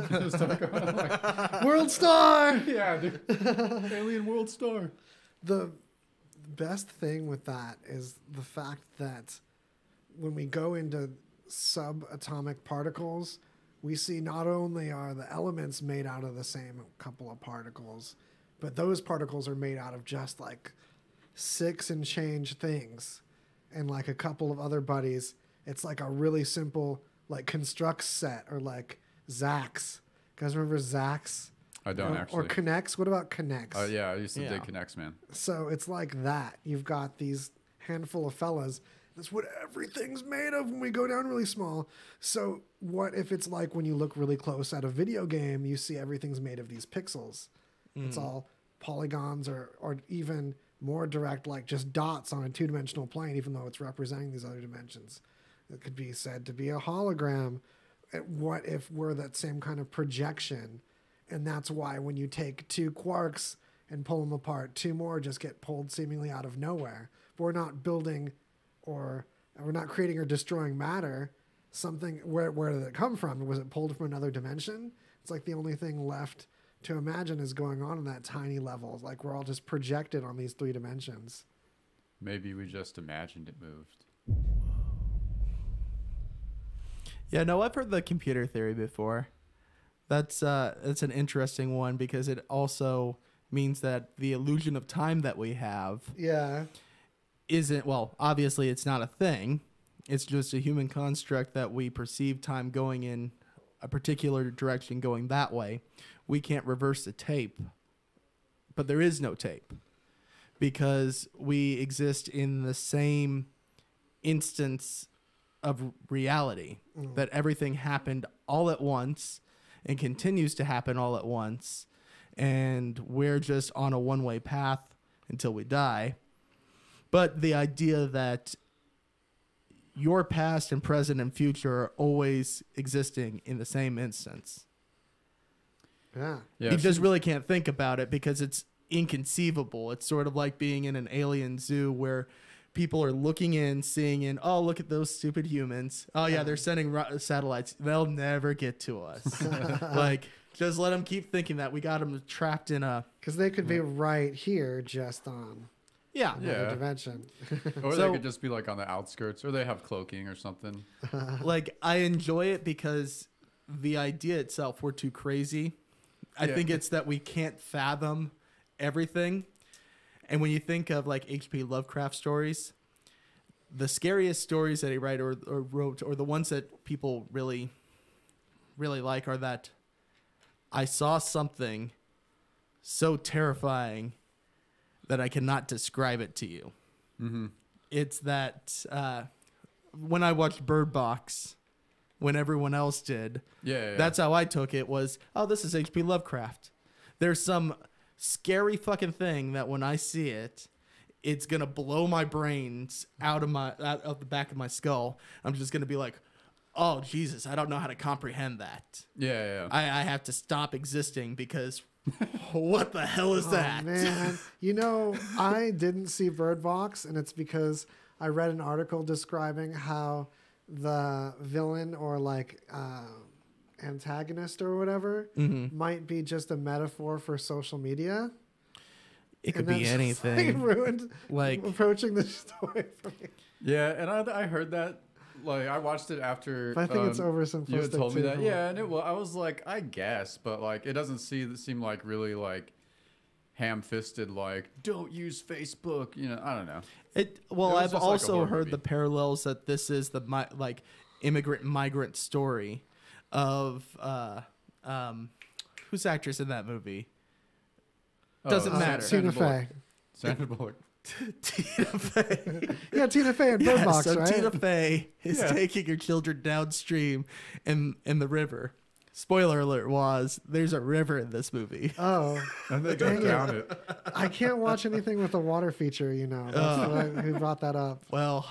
Just talk about, like, World Star! yeah, dude. Alien world star. The best thing with that is the fact that when we go into subatomic particles, we see not only are the elements made out of the same couple of particles, but those particles are made out of just like 6 and change things. And like a couple of other buddies, it's like a really simple like construct set or like Zax. You guys remember Zax? I don't Or actually. Connects? What about Connects? Yeah, I used to Yeah. dig Connects, man. So it's like that. You've got these handful of fellas. That's what everything's made of when we go down really small. So what if it's like when you look really close at a video game, you see everything's made of these pixels. It's all polygons or even more direct, like just dots on a two-dimensional plane, even though it's representing these other dimensions. It could be said to be a hologram. What if we're that same kind of projection? And that's why when you take 2 quarks and pull them apart, 2 more just get pulled seemingly out of nowhere. But we're not building or we're not creating or destroying matter. Something, where did it come from? Was it pulled from another dimension? It's like the only thing left to imagine is going on in that tiny level. Like we're all just projected on these 3 dimensions. Maybe we just imagined it moved. Yeah, no, I've heard the computer theory before. That's an interesting one because it also means that the illusion of time that we have Yeah. isn't, well, obviously it's not a thing. It's just a human construct that we perceive time going in a particular direction going that way. We can't reverse the tape, but there is no tape because we exist in the same instance of reality, that everything happened all at once and continues to happen all at once, and we're just on a one-way path until we die. But the idea that your past and present and future are always existing in the same instance. Yeah. Yeah, You just really can't think about it because it's inconceivable. It's sort of like being in an alien zoo where people are looking in, seeing in, oh, look at those stupid humans. Oh, yeah, they're sending satellites. They'll never get to us. Like, just let them keep thinking that. We got them trapped in a... Because they could be right here just on Yeah. another Yeah. dimension. or So- they could just be like on the outskirts, or they have cloaking or something. Like, I enjoy it because the idea itself, we're too crazy. I Yeah. think it's that we can't fathom everything. And when you think of like H.P. Lovecraft stories, the scariest stories that he wrote or wrote, or the ones that people really, really like, are that I saw something so terrifying that I cannot describe it to you. Mm-hmm. it's that when I watched Bird Box, when everyone else did, Yeah. that's how I took it. Was, oh, this is H.P. Lovecraft. There's some scary fucking thing that when I see it, it's gonna blow my brains out of the back of my skull. I'm just gonna be like, oh Jesus, I don't know how to comprehend that. Yeah. I have to stop existing because what the hell is that? Man, you know, I didn't see Bird Box, and it's because I read an article describing how the villain or like antagonist or whatever might be just a metaphor for social media. It could And be that's just, anything. Like, ruined Like- approaching the story for me. Yeah, and I heard that. Like, I watched it after. But I think it's oversimplistic. You had told me too. that. Yeah, and I was like, I guess, but like, it doesn't seem like really like ham-fisted. Like, don't use Facebook. You know, I don't know. Well, It was I've just like a also horror heard movie. the parallels that this is the like migrant story of who's actress in that movie? Doesn't matter. Tina Fey. Sandra Bullock. Tina Fey. Yeah, Tina Fey in Bird Yeah, Box, so right? Tina Fey is Yeah. taking her children downstream in the river. Spoiler alert was there's a river in this movie. Oh, And they Dang go it. down it. I can't watch anything with a water feature, you know. That's who brought that up. Well,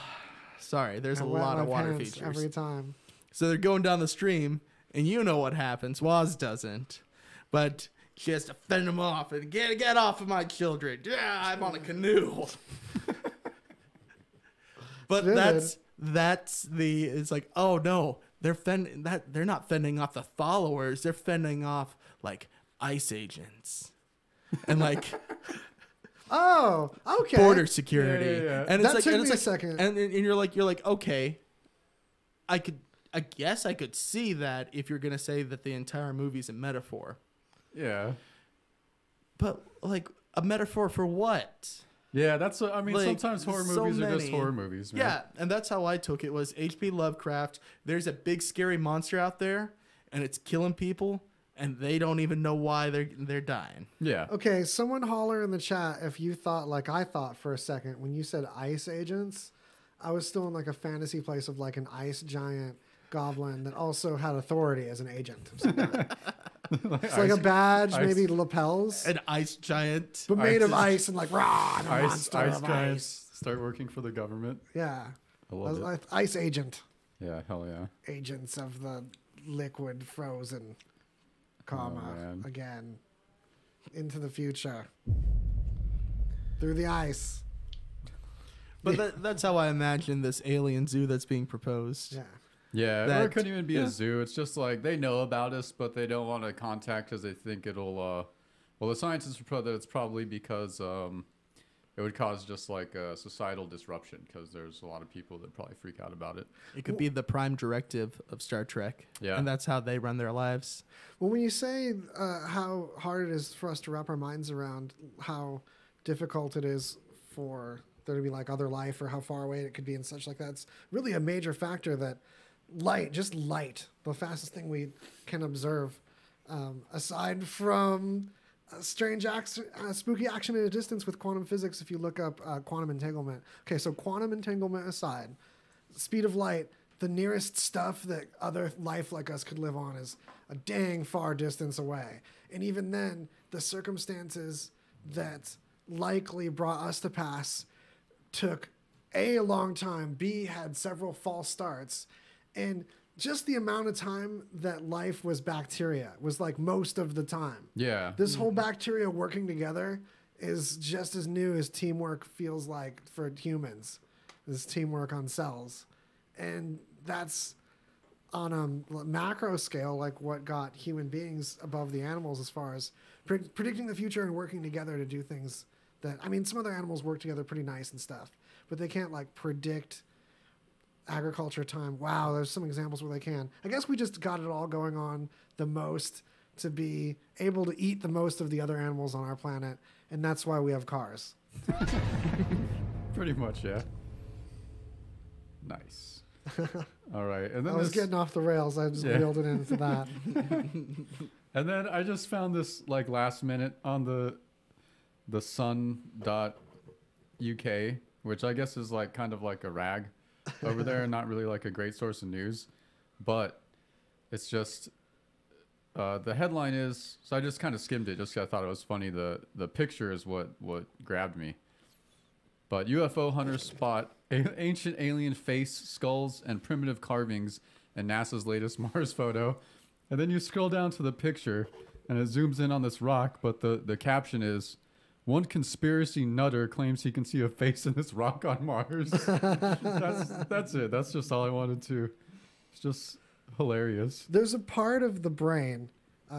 sorry, there's I a wet lot my of water pants features. every time. So they're going down the stream, and you know what happens. Waz doesn't. But she has to fend them off and get off of my children. Yeah, I'm on a canoe. But Vivid. that's it's like, oh no, they're not fending off the followers, they're fending off like ICE agents. And like Oh, okay. border security. Yeah. And it's That like took and it's me a like second. and you're like, okay, I guess I could see that if you're gonna say that the entire movie's a metaphor. Yeah. But like a metaphor for what? Yeah, that's what I mean. Like, Sometimes horror so movies are just many. horror movies, man. Yeah, and that's how I took it. Was H.P. Lovecraft? There's a big scary monster out there, and it's killing people, and they don't even know why they're dying. Yeah. Okay, someone holler in the chat if you thought like I thought for a second when you said ICE agents. I was still in like a fantasy place of like an ice giant goblin that also had authority as an agent. of some kind. It's like a badge, ice- maybe lapels, An ice giant. but made of ice- ice and like rah, I'm a Ice monster of giants start working for the government. Yeah, I love it. ice agent, Yeah, hell yeah. agents of the liquid frozen, Oh, man. again into the future through the ice. But that's how I imagine this alien zoo that's being proposed. Yeah. Yeah, or That- it couldn't even be yeah. a zoo. It's just like they know about us, but they don't want to contact because they think it'll. Well, the scientists report that it's probably because it would cause just like a societal disruption because there's a lot of people that probably freak out about it. It could be the prime directive of Star Trek. Yeah. And that's how they run their lives. Well, when you say how hard it is for us to wrap our minds around how difficult it is for there to be like other life or how far away it could be and such like that, it's really a major factor that light, the fastest thing we can observe, aside from strange spooky action at a distance with quantum physics. If you look up quantum entanglement. Okay, so quantum entanglement aside, speed of light, the nearest stuff that other life like us could live on is a dang far distance away. And even then, the circumstances that likely brought us to pass took A, a long time, B, had several false starts, and just the amount of time that life was bacteria was like most of the time. Yeah. This whole bacteria working together is just as new as teamwork feels like for humans. This teamwork on cells. And that's on a macro scale, like what got human beings above the animals as far as predicting the future and working together to do things that, I mean, some other animals work together pretty nice and stuff, but they can't like predict agriculture time. Wow, there's some examples where they can. I guess we just got it all going on the most to be able to eat the most of the other animals on our planet, and that's why we have cars. Pretty much, yeah. Nice. All right, and then I was this, getting off the rails. I just reeled it into that. and then I just found this like last minute on the sun.uk which I guess is like kind of like a rag over there, not really like a great source of news, but it's just the headline is. So I just kind of skimmed it just 'cause I thought it was funny. The picture is what grabbed me. But UFO hunters spot ancient alien face, skulls, and primitive carvings in NASA's latest Mars photo. And then you scroll down to the picture, and it zooms in on this rock, but the caption is, "One conspiracy nutter claims he can see a face in this rock on Mars." That's it. That's just all I wanted to. It's just hilarious. There's a part of the brain.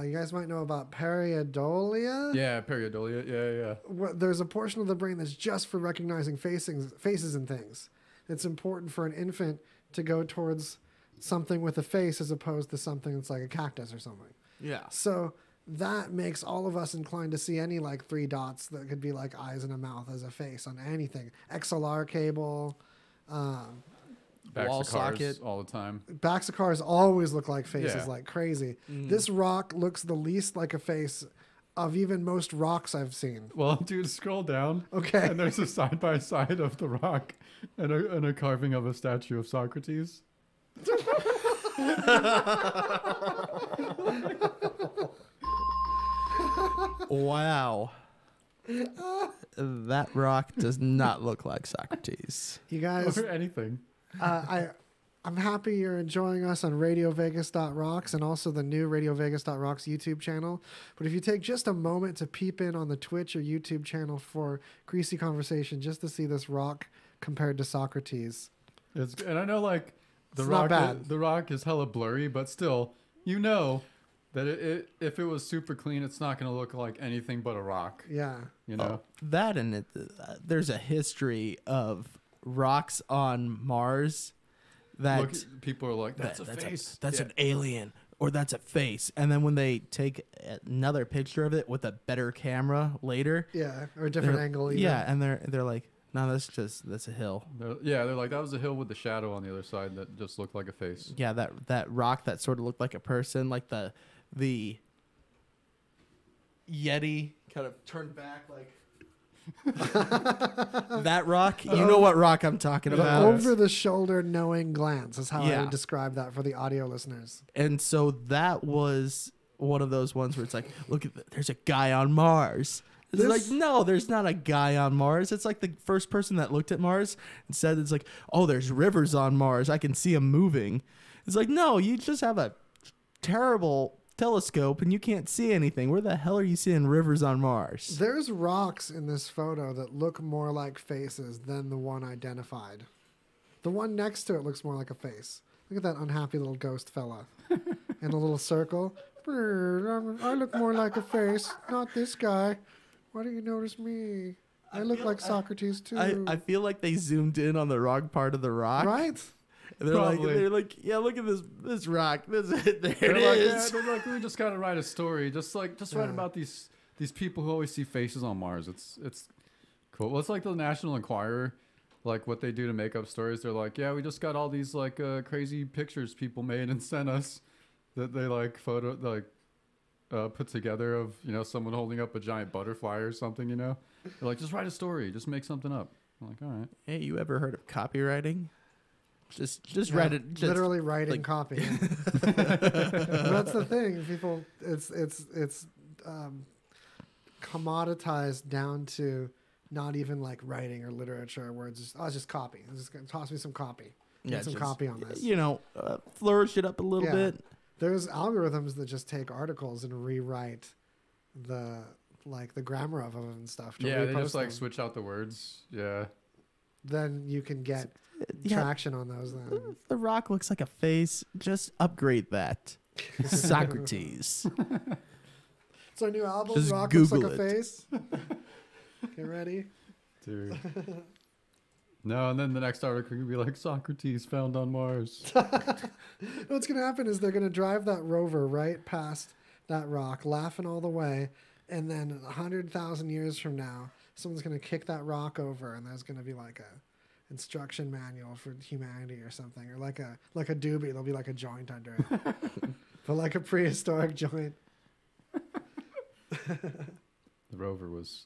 You guys might know about pareidolia. Yeah, pareidolia. Yeah. There's a portion of the brain that's just for recognizing faces and things. It's important for an infant to go towards something with a face as opposed to something that's like a cactus or something. Yeah. So that makes all of us inclined to see any like 3 dots that could be like eyes and a mouth as a face on anything. XLR cable, Backs Wall of cars socket. all the time. backs of cars always look like faces Yeah. like crazy. This rock looks the least like a face of even most rocks I've seen. Well, dude, scroll down. Okay. And there's a side by side of the rock and a carving of a statue of Socrates. Wow. That rock does not look like Socrates. You guys, Or anything. I'm happy you're enjoying us on RadioVegas.rocks and also the new RadioVegas.rocks YouTube channel. But if you take just a moment to peep in on the Twitch or YouTube channel for Greasy Conversation just to see this rock compared to Socrates. And I know like the It's rock not bad. the rock is hella blurry, but still, you know that if it was super clean, it's not going to look like anything but a rock. Yeah. You know? That and it, there's a history of rocks on Mars that People are like, that's a that's face. that's Yeah. an alien or that's a face. And then when they take another picture of it with a better camera later, Yeah. Or a different they're- angle. Even. Yeah, and they're like, no, that's a hill. They're like, that was a hill with the shadow on the other side that just looked like a face. Yeah, that rock that sort of looked like a person, like the Yeti kind of turned back like that rock. You know what rock I'm talking The about. over the shoulder knowing glance is how I Yeah. would describe that for the audio listeners. And so that was one of those ones where it's like, look at there's a guy on Mars. It's This- like, no, there's not a guy on Mars. It's like the first person that looked at Mars and said, it's like, oh, there's rivers on Mars. I can see them moving. It's like, no, you just have a terrible telescope and you can't see anything. Where the hell are you seeing rivers on Mars? There's rocks in this photo that look more like faces than the one identified. The one next to it looks more like a face. Look at that unhappy little ghost fella in a little circle. I look more like a face, not this guy. Why do you notice me? I look like Socrates too. I feel like they zoomed in on the wrong part of the rock. Right? And they're like, yeah, look at this rock. There it They're like, is. they're like, we just gotta write a story, just write about these people who always see faces on Mars. It's cool. Well, it's like the National Enquirer, like what they do to make up stories. They're like, yeah, we just got all these like crazy pictures people made and sent us that they like put together of someone holding up a giant butterfly or something. They're like, just write a story, just make something up. I'm like, all right. Hey, you ever heard of copywriting? Just Yeah, write it. Just, literally writing like- copy. That's the thing. People, it's commoditized down to not even like writing or literature where it's just copy. It's just gonna toss me some copy. Get some just, copy on this. flourish it up a little Yeah. bit. There's algorithms that just take articles and rewrite the grammar of them and stuff. To Yeah, they repost just like them. switch out the words. Yeah. Then you can get Yeah. traction on those. Then The rock looks like a face. Just upgrade that. Socrates. it's our new album. Just Rock looks like Google a it. face. Get ready. Dude. No, and then the next article could be like Socrates found on Mars. What's going to happen is they're going to drive that rover right past that rock, laughing all the way, and then 100,000 years from now, someone's going to kick that rock over, and there's going to be like a instruction manual for humanity or something, or like a doobie. There'll be like a joint under it, but like a prehistoric joint. The rover was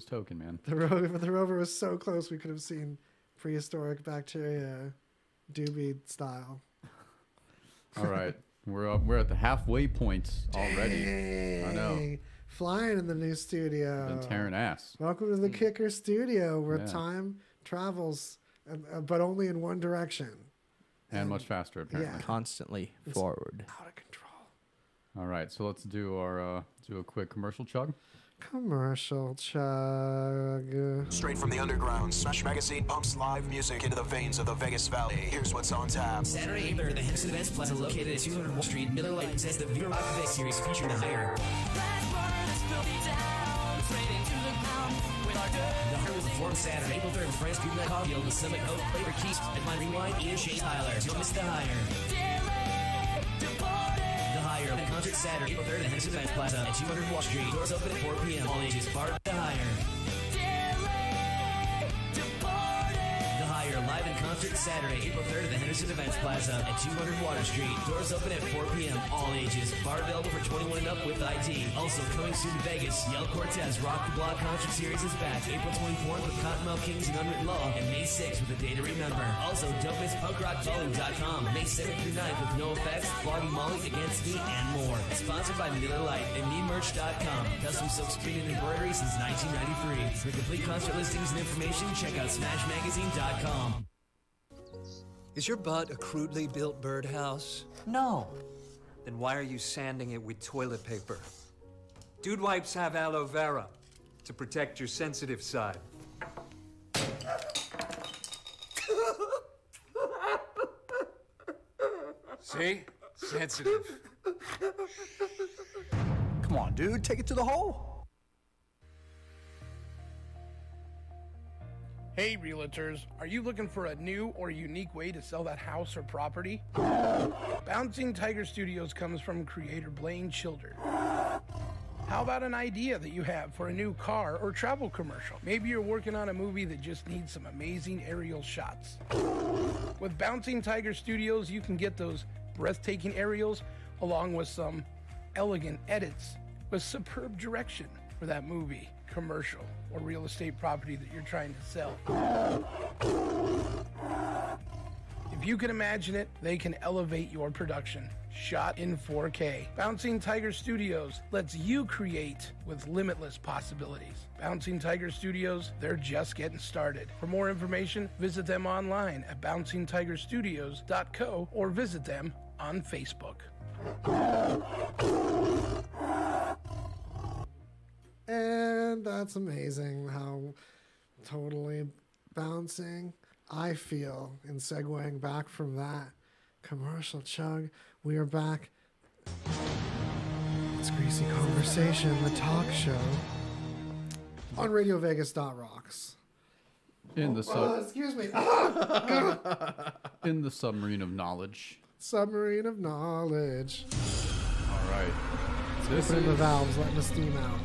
token, man. The rover was so close we could have seen prehistoric bacteria, doobie style. All right, we're at the halfway point already. Dang. I know. Flying in the new studio. Been tearing ass. Welcome to the Kicker Studio, where Yeah. time travels, but only in one direction. And much faster, apparently. Yeah. Constantly forward. Out of control. All right, so let's do a quick commercial chug. Commercial chug. Straight from the underground, Smash Magazine pumps live music into the veins of the Vegas Valley. Here's what's on tap. Saturday, April 3rd, the Henderson Events Plaza, located at 200 Wall Street, Miller Lite presents the Viva Rock Vegas series featuring The Hire. The Hire will perform Saturday, April 3rd with Friends Group Night Coffee on the Summit Oak, Flavor Keys, Headline Rewind, Ian Shea Tyler. Don't miss The Hire. The Hire, the concert Saturday, April 3rd at the Henderson Events Plaza at 200 Wall Street. Doors open at 4 p.m. All ages. Bar The Hire. The Hire, live in concert Saturday, April 3rd at the Henderson Events Plaza at 200 Water Street. Doors open at 4 p.m. All ages. Bar available for 21 and up with ID. Also coming soon to Vegas, Yell Cortez Rock the Block concert series is back April 24th with Cottonmouth Kings and Unwritten Law, and May 6th with A Day to Remember. Also, don't miss punkrockballing.com May 7th through 9th with No Effects, Flogging Molly, Against Me, and more. Sponsored by Miller Lite and MeMerch.com. Custom silkscreen and embroidery since 1993. For complete concert listings and information, check out SmashMagazine.com. Is your butt a crudely built birdhouse? No. Then why are you sanding it with toilet paper? Dude wipes have aloe vera to protect your sensitive side. See? Sensitive. Come on, dude, take it to the hole. Hey, realtors, are you looking for a new or unique way to sell that house or property? Bouncing Tiger Studios comes from creator Blaine Childer. How about an idea that you have for a new car or travel commercial? Maybe you're working on a movie that just needs some amazing aerial shots. With Bouncing Tiger Studios, you can get those breathtaking aerials along with some elegant edits with superb direction for that movie, commercial, or real estate property that you're trying to sell. If you can imagine it, they can elevate your production. Shot in 4K. Bouncing Tiger Studios lets you create with limitless possibilities. Bouncing Tiger Studios, they're just getting started. For more information, visit them online at bouncingtigerstudios.co or visit them on Facebook. And that's amazing how totally bouncing I feel in segueing back from that commercial chug. We are back. It's Greasy Conversation, the talk show on RadioVegas.rocks. In the Excuse me. in the submarine of knowledge. Submarine of knowledge. All right. Opening the valves, letting the steam out.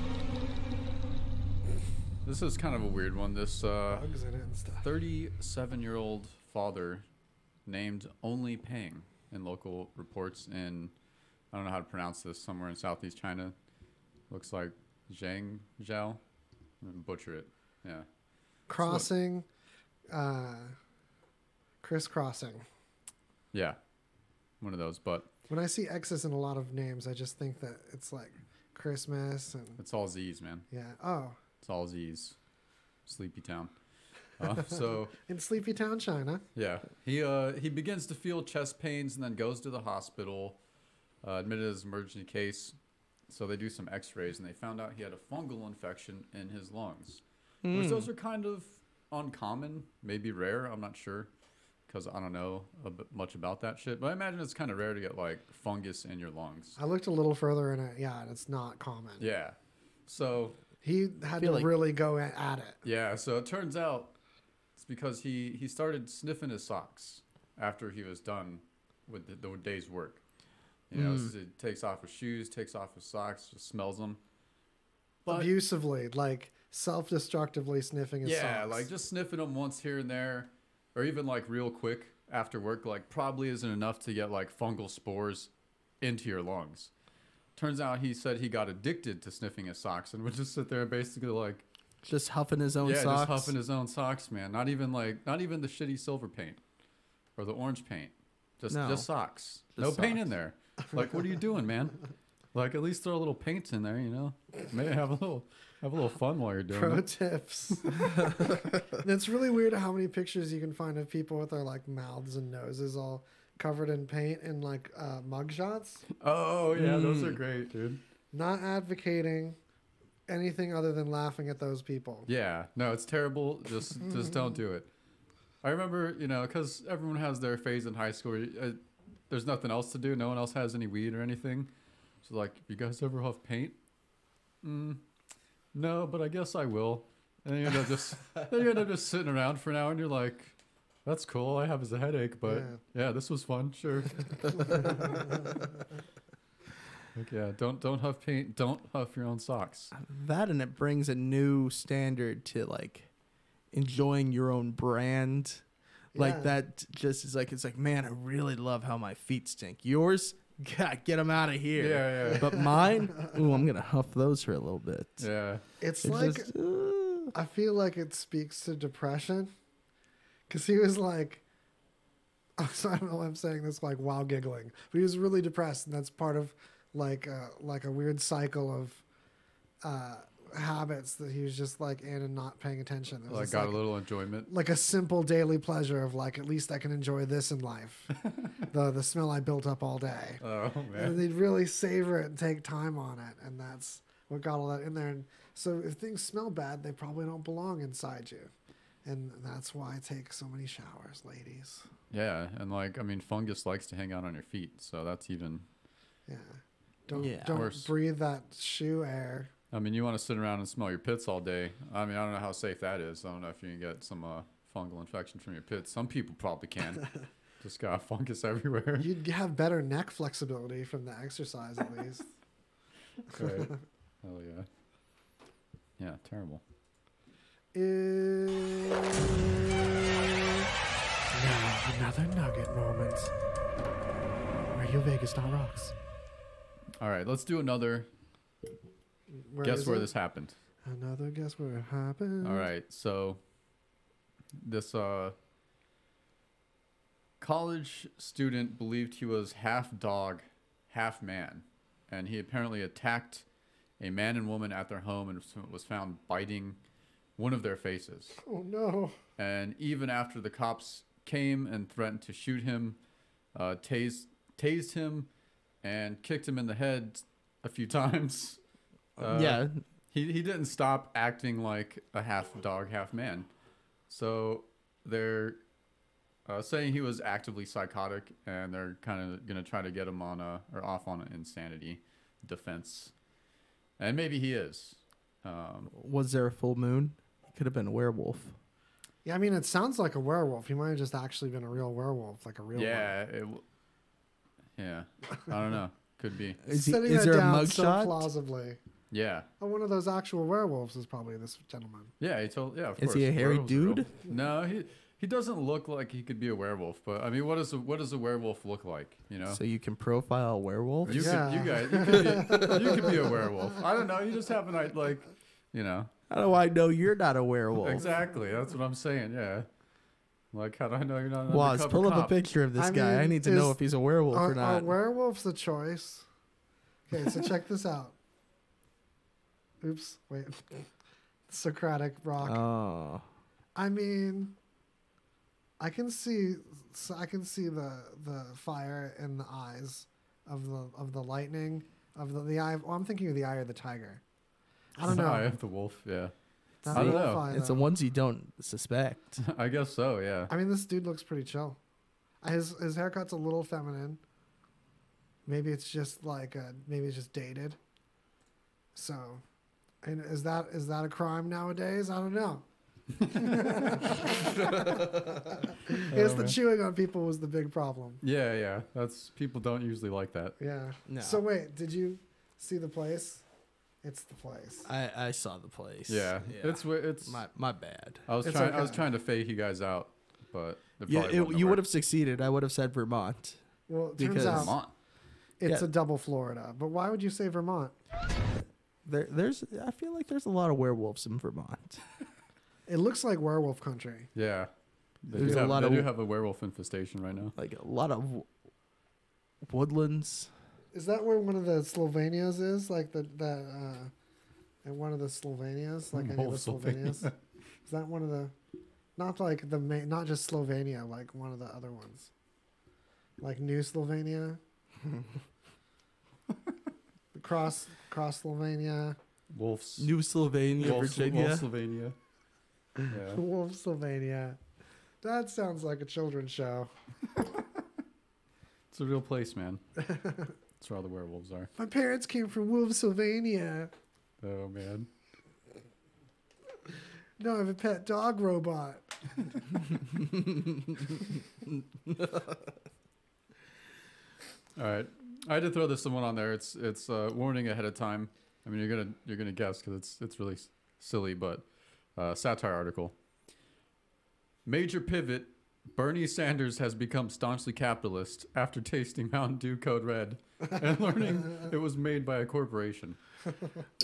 This is kind of a weird one. This Bugs in it and stuff. 37-year-old father named Only Peng in local reports in, I don't know how to pronounce this, somewhere in southeast China. Looks like Zhang Zhao. I'm gonna butcher it. Yeah. Crossing, crisscrossing. Yeah. One of those, but When I see X's in a lot of names, I just think that it's like Christmas and it's all Z's, man. yeah. Oh, It's all Z's. Sleepy Town. So in Sleepy Town, China. yeah, he begins to feel chest pains and then goes to the hospital. Admitted as an emergency case. So they do some X-rays and they found out he had a fungal infection in his lungs. Which those are kind of uncommon, maybe rare. I'm not sure because I don't know much about that shit. But I imagine it's kind of rare to get like fungus in your lungs. I looked a little further in it. Yeah, and it's not common. Yeah. So He had to really go at it. yeah, so it turns out it's because he started sniffing his socks after he was done with the day's work. You know, so he takes off his shoes, takes off his socks, just smells them. But, Abusively, like self-destructively sniffing his yeah, socks. like just sniffing them once here and there, or even like real quick after work, like probably isn't enough to get like fungal spores into your lungs. turns out he said he got addicted to sniffing his socks and would just sit there and basically like Just huffing his own socks. just huffing his own socks, man. Not even the shitty silver paint or the orange paint. Just socks. No paint in there. Like, what are you doing, man? Like, at least throw a little paint in there, you know? Maybe have a little fun while you're doing Pro it. tips. And it's really weird how many pictures you can find of people with their like mouths and noses all covered in paint and like mug shots. Oh yeah, those are great, dude. Not advocating anything other than laughing at those people. Yeah, no, it's terrible. Just don't do it. I remember, you know, because everyone has their phase in high school. Where, there's nothing else to do. No one else has any weed or anything. So like, you guys ever huff paint? No, but I guess I will. And you end up just sitting around for an hour, and you're like, that's cool. All I have is a headache, but yeah this was fun. Sure. Like, yeah, don't huff paint. Don't huff your own socks. That, and it brings a new standard to like enjoying your own brand. Like that just is like, it's like, man, I really love how my feet stink. Yours, God, get them out of here. Yeah. But mine, ooh, I'm gonna huff those for a little bit. Yeah. It's like, just, I feel like it speaks to depression. Because he was like, I don't know why I'm saying this like while giggling, but he was really depressed, and that's part of like a weird cycle of habits that he was just like in and not paying attention. It was Like got a little enjoyment. like a simple daily pleasure of like, at least I can enjoy this in life. the smell I built up all day. Oh man. And they'd really savor it and take time on it, and that's what got all that in there. And so if things smell bad, they probably don't belong inside you. And that's why I take so many showers, ladies. Yeah, and like, I mean, fungus likes to hang out on your feet, so that's even. Yeah. Don't Worse. breathe that shoe air. I mean, you want to sit around and smell your pits all day. I mean, I don't know how safe that is. I don't know if you can get some fungal infection from your pits. Some people probably can. Just got fungus everywhere. You'd have better neck flexibility from the exercise, at least. Right. Hell yeah. Yeah, terrible. Now another nugget moment. RadioVegas.rocks. All right, let's do another. Guess where this happened. Another guess where it happened. All right, so this college student believed he was half dog, half man, and he apparently attacked a man and woman at their home and was found biting one of their faces. Oh no. And even after the cops came and threatened to shoot him, tased him, and kicked him in the head a few times. He didn't stop acting like a half dog, half man. So they're saying he was actively psychotic, and they're kind of going to try to get him on off on an insanity defense. And maybe he is. Was there a full moon? He could have been a werewolf. Yeah, I mean, it sounds like a werewolf. He might have just actually been a real werewolf, like a real one. Yeah. I don't know. Could be. Is Setting there that a down mug so shot? plausibly. Yeah. Oh, one of those actual werewolves is probably this gentleman. Yeah, of course. Is he a hairy Werewolves are real. dude? No, he doesn't look like he could be a werewolf. But I mean, what does a werewolf look like? You know. So you can profile a werewolf? You could be a werewolf. I don't know. You just have an like, you know. How do I know you're not a werewolf? Exactly. That's what I'm saying. Yeah. Like, how do I know you're not an Waz, undercover pull up a cop? picture of this guy. mean, I need to know if he's a werewolf or Are not. werewolves the choice? Okay, so check this out. Oops, wait. Socratic rock. Oh. I mean, I can see the fire in the eyes of the lightning of the eye. I'm thinking of the eye of the tiger. I don't know. Eye of the wolf. Yeah. That I don't wolf know. eye, It's though. the ones you don't suspect. I guess so. Yeah. I mean, this dude looks pretty chill. His haircut's a little feminine. Maybe it's just maybe it's just dated. So, and is that a crime nowadays? I don't know. It's the chewing on people was the big problem. Yeah. That's people don't usually like that. Yeah. No. So wait, did you see the place? It's the place. I saw the place. Yeah. It's my bad. I was trying to fake you guys out, but it Yeah, probably wouldn't you work. would have succeeded. I would have said Vermont. Well, it Because- turns out Vermont. It's Yeah. a double Florida. But why would you say Vermont? I feel like there's a lot of werewolves in Vermont. It looks like werewolf country. Yeah. They There's do a have, lot they of- do have a werewolf infestation right now. Like a lot of woodlands. Is that where one of the Slovenias is? Like in one of the Slovenias, like any of the Slovenia. Slovenias? Is that one of the, not like the main, not just Slovenia, like one of the other ones, like New Slovenia, cross Slovenia, Wolves. New Slovenia, Virginia. Wolf Slovenia. Yeah. Wolf Slovenia. That sounds like a children's show. It's a real place, man. That's where all the werewolves are. My parents came from Wolf Slovenia. Oh, man. No, I have a pet dog robot. All right. I had to throw this one on there. It's warning ahead of time. I mean, you're gonna guess because it's really silly, but satire article. Major pivot. Bernie Sanders has become staunchly capitalist after tasting Mountain Dew Code Red and learning it was made by a corporation.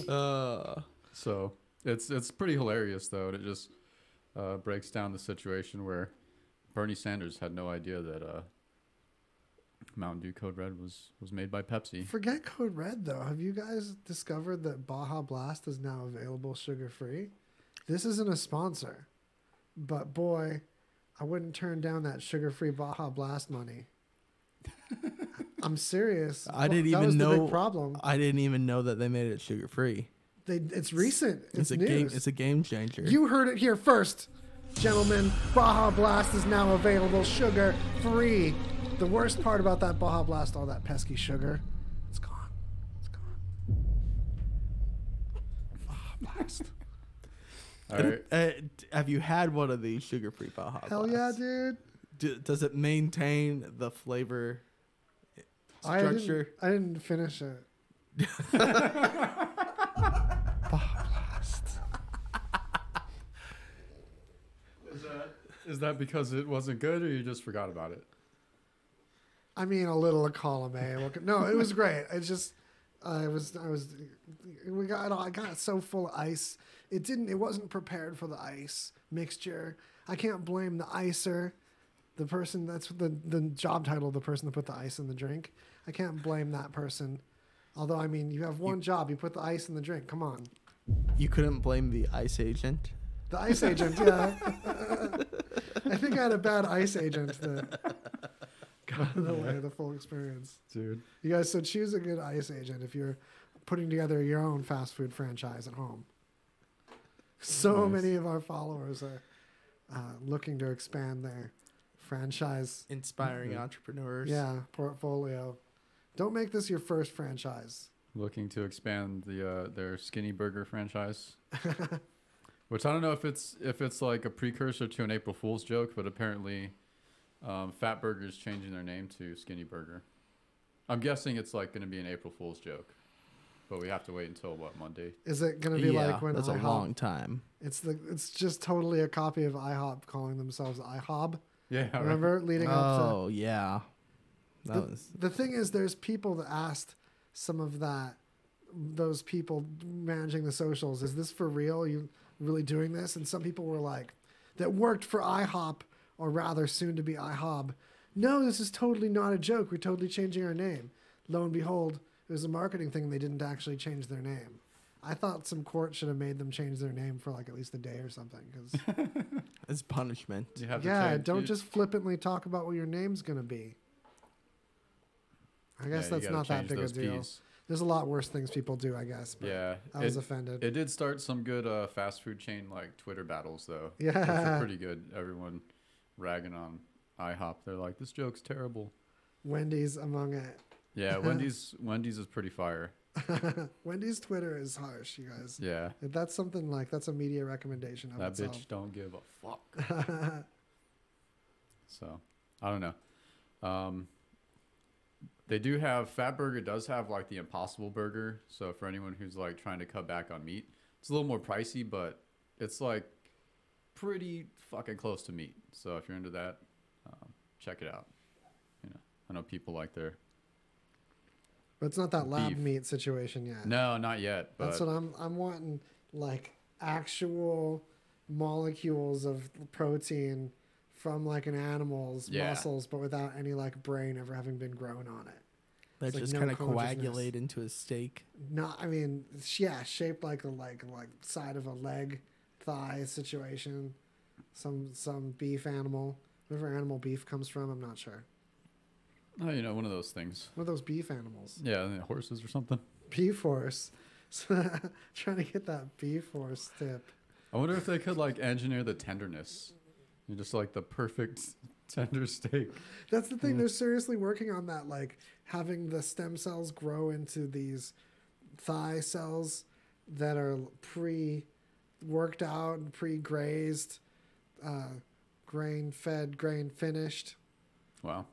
So it's pretty hilarious though. And it just breaks down the situation where Bernie Sanders had no idea that Mountain Dew Code Red was made by Pepsi. Forget Code Red though. Have you guys discovered that Baja Blast is now available sugar-free? This isn't a sponsor, but boy, I wouldn't turn down that sugar-free Baja Blast money. I'm serious. I didn't That even was the know. big problem. I didn't even know that they made it sugar free. It's recent. It's a news. game. It's a game changer. You heard it here first, gentlemen. Baja Blast is now available sugar-free. The worst part about that Baja Blast, all that pesky sugar, it's gone. It's gone. Baja Blast. All And, right. have you had one of these sugar-free Baja Hell Blasts? yeah, dude. Does it maintain the flavor structure? I didn't finish it. Baja Blast. Is that because it wasn't good, or you just forgot about it? I mean, a little of column A. No, it was great. It's just, I got so full of ice. It wasn't prepared for the ice mixture. I can't blame the icer, the person, that's the job title of the person that put the ice in the drink. I can't blame that person. Although, I mean, you have one job. You put the ice in the drink. Come on. You couldn't blame the ice agent. The ice agent, yeah. I think I had a bad ice agent that got in the way of the full experience. Dude. You guys, so choose a good ice agent if you're putting together your own fast food franchise at home. So Nice. many of our followers are looking to expand their franchise. Inspiring entrepreneurs. Yeah, portfolio. Don't make this your first franchise. Looking to expand their Skinny Burger franchise. Which I don't know if it's like a precursor to an April Fool's joke, but apparently Fat Burger's changing their name to Skinny Burger. I'm guessing it's like going to be an April Fool's joke, but we have to wait until Monday? Is it going to be like when that's IHOP, a long time. It's just totally a copy of IHOP calling themselves IHOB. Yeah, right. Remember leading up to. Oh yeah, The thing is, there's people that asked some of those people managing the socials, is this for real? Are you really doing this? And some people were like, that worked for IHOP, or rather soon to be IHOB. No, this is totally not a joke. We're totally changing our name. Lo and behold, it was a marketing thing. They didn't actually change their name. I thought some court should have made them change their name for like at least a day or something. Cause as punishment. You have to yeah, change- don't you- just flippantly talk about what your name's going to be. I guess you that's gotta not that change big a those deal. Ps. There's a lot worse things people do, I guess. But Yeah, I was offended. It did start some good fast food chain like Twitter battles though. Yeah. Which are pretty good. Everyone ragging on IHOP. They're like, this joke's terrible. Wendy's among it. Yeah, Wendy's is pretty fire. Wendy's Twitter is harsh, you guys. Yeah. If that's something like, that's a media recommendation of That itself. bitch don't give a fuck. So, I don't know. They do have, Fat Burger does have like the Impossible Burger. So for anyone who's like trying to cut back on meat, it's a little more pricey, but it's like pretty fucking close to meat. So if you're into that, check it out. You know, I know people like their But it's not that lab beef. meat situation yet. No, not yet. But That's what I'm wanting, like actual molecules of protein from like an animal's muscles, but without any like brain ever having been grown on it. That It's like just no kind of consciousness. coagulate into a steak. No, I mean, yeah, shaped like a like side of a leg, thigh situation. Some beef animal, wherever animal beef comes from, I'm not sure. oh, you know, one of those things. What are those beef animals? Yeah, horses or something. Beef horse. Trying to get that beef horse tip. I wonder if they could like engineer the tenderness. You just like the perfect tender steak. That's the thing. They're seriously working on that, like having the stem cells grow into these thigh cells that are pre-worked out and pre-grazed, grain-fed, grain-finished, Wow.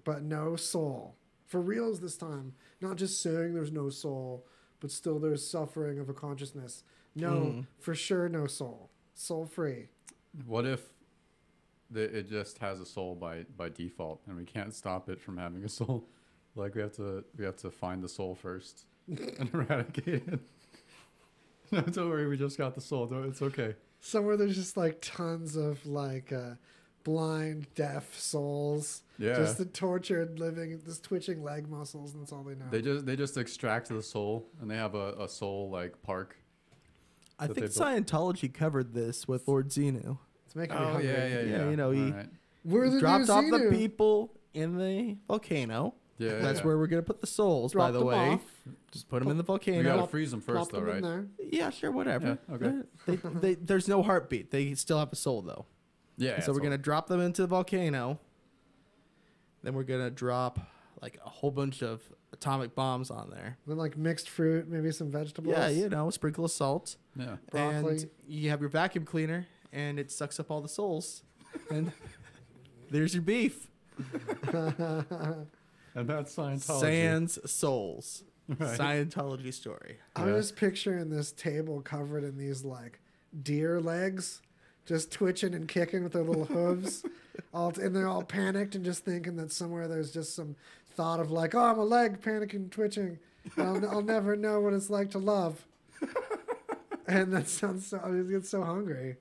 but no soul. For reals this time. Not just saying there's no soul, but still there's suffering of a consciousness. No, for sure no soul. Soul-free. What if it just has a soul by default, and we can't stop it from having a soul? Like we have to find the soul first and eradicate it. No, don't worry, we just got the soul. It's okay. Somewhere there's just like tons of like blind, deaf souls. Yeah. Just the tortured living, just twitching leg muscles, and that's all they know. They just extract the soul, and they have a soul like park. I that think they built. Scientology covered this with Lord Xenu. It's making me Oh hungry. yeah. You know, he All right. We're the dropped new off the Xenu. people in the volcano. Yeah, That's yeah. where we're gonna put the souls. Drop by the them way, off. just put them in the We volcano. gotta freeze them first, Plop though, them in right? there. Yeah, sure, whatever. Yeah, okay. They, there's no heartbeat. They still have a soul though. Yeah. So we're gonna drop them into the volcano. Then we're gonna drop like a whole bunch of atomic bombs on there. Then like mixed fruit, maybe some vegetables. Yeah, you know, sprinkle of salt. Yeah. Broccoli. And you have your vacuum cleaner, and it sucks up all the souls. And there's your beef. And that's Scientology. Sans souls. Right. Scientology story. I'm Yeah. just picturing this table covered in these like deer legs, just twitching and kicking with their little hooves, and they're all panicked and just thinking that somewhere there's just some thought of like, oh, I'm a leg panicking, twitching. I'll never know what it's like to love. And that sounds so. I get so hungry.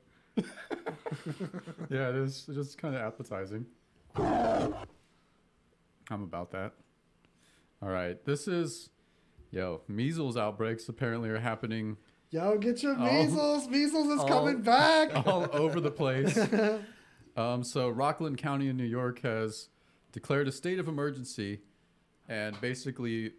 Yeah, it is. It's just kind of appetizing. I'm about that. All right, this is, measles outbreaks apparently are happening Yo, get your measles. Measles is coming back. all over the place. So Rockland County in New York has declared a state of emergency and basically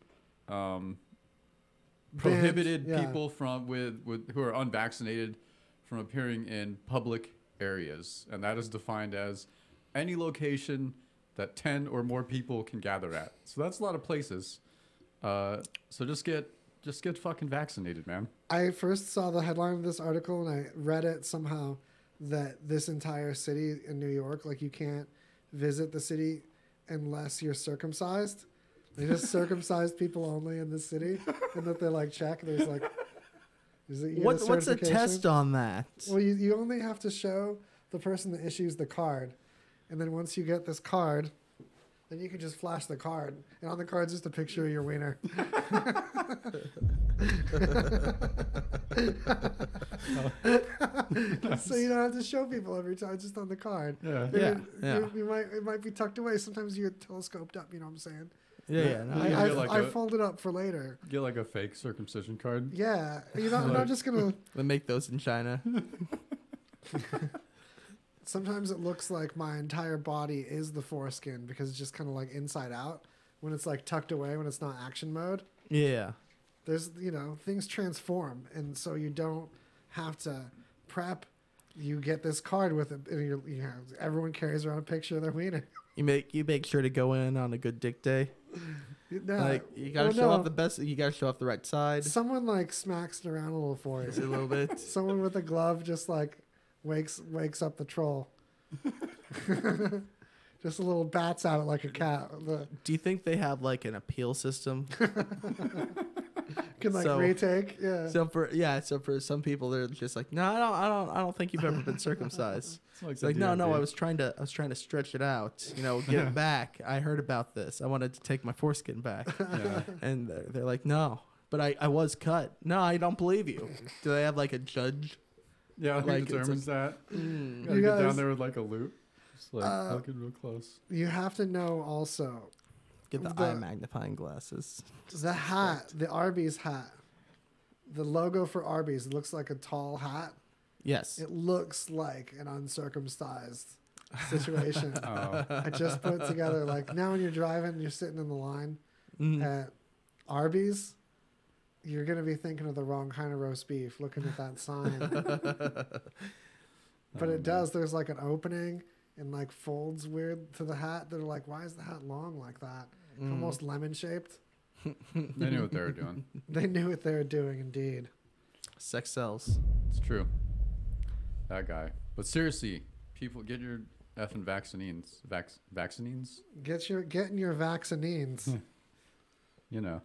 prohibited yeah. people from who are unvaccinated from appearing in public areas, and that is defined as any location that 10 or more people can gather at. So that's a lot of places. So just get fucking vaccinated, man. I first saw the headline of this article and I read it somehow that this entire city in New York, like you can't visit the city unless you're circumcised. They just circumcised people only in the city, and that they like check. There's like, What's the test on that? Well, you only have to show the person that issues the card, and then once you get this card, then you can just flash the card, and on the card's just a picture of your wiener. So you don't have to show people every time; it's just on the card. Yeah. It might be tucked away. Sometimes you get telescoped up. You know what I'm saying? Yeah. No, You get like I a- fold it up for later. Get like a fake circumcision card. Yeah, I'm not just gonna. they make those in China. Sometimes it looks like my entire body is the foreskin because it's just kind of like inside out when it's like tucked away when it's not action mode. Yeah. There's things transform, and so you don't have to prep. You get this card with it, and everyone carries around a picture of their wiener. You make sure to go in on a good dick day. No, Like you gotta show off the best. You gotta show off the right side. Someone like smacks it around a little for Just a you. little bit. Someone with a glove just like wakes up the troll. Just a little bats at it like a cat. Do you think they have like an appeal system? Can like So- retake. Yeah. So for some people, they're just like, no, I don't think you've ever been circumcised. Like It's the like, no, DMV. I was trying to stretch it out, get it back. I heard about this. I wanted to take my foreskin back. Yeah. And they're like, no, but I was cut. No, I don't believe you. Do they have like a judge? Yeah, who Like, it's determines that? Gotta You get down guys- there with like a loop. Just like looking real close. You have to know also Get the eye magnifying glasses. the hat, the Arby's hat. The logo for Arby's looks like a tall hat. Yes. It looks like an uncircumcised situation. Oh. I just put it together like now when you're driving, you're sitting in the line Mhm. at Arby's, you're gonna be thinking of the wrong kind of roast beef looking at that sign. But it does. There's like an opening and like folds weird to the hat. They're like, why is the hat long like that? Almost lemon shaped. They knew what they were doing. They knew what they were doing, indeed. Sex sells. It's true. That guy. But seriously, people, get your effing vaccines. Vaccines? Getting your vaccines.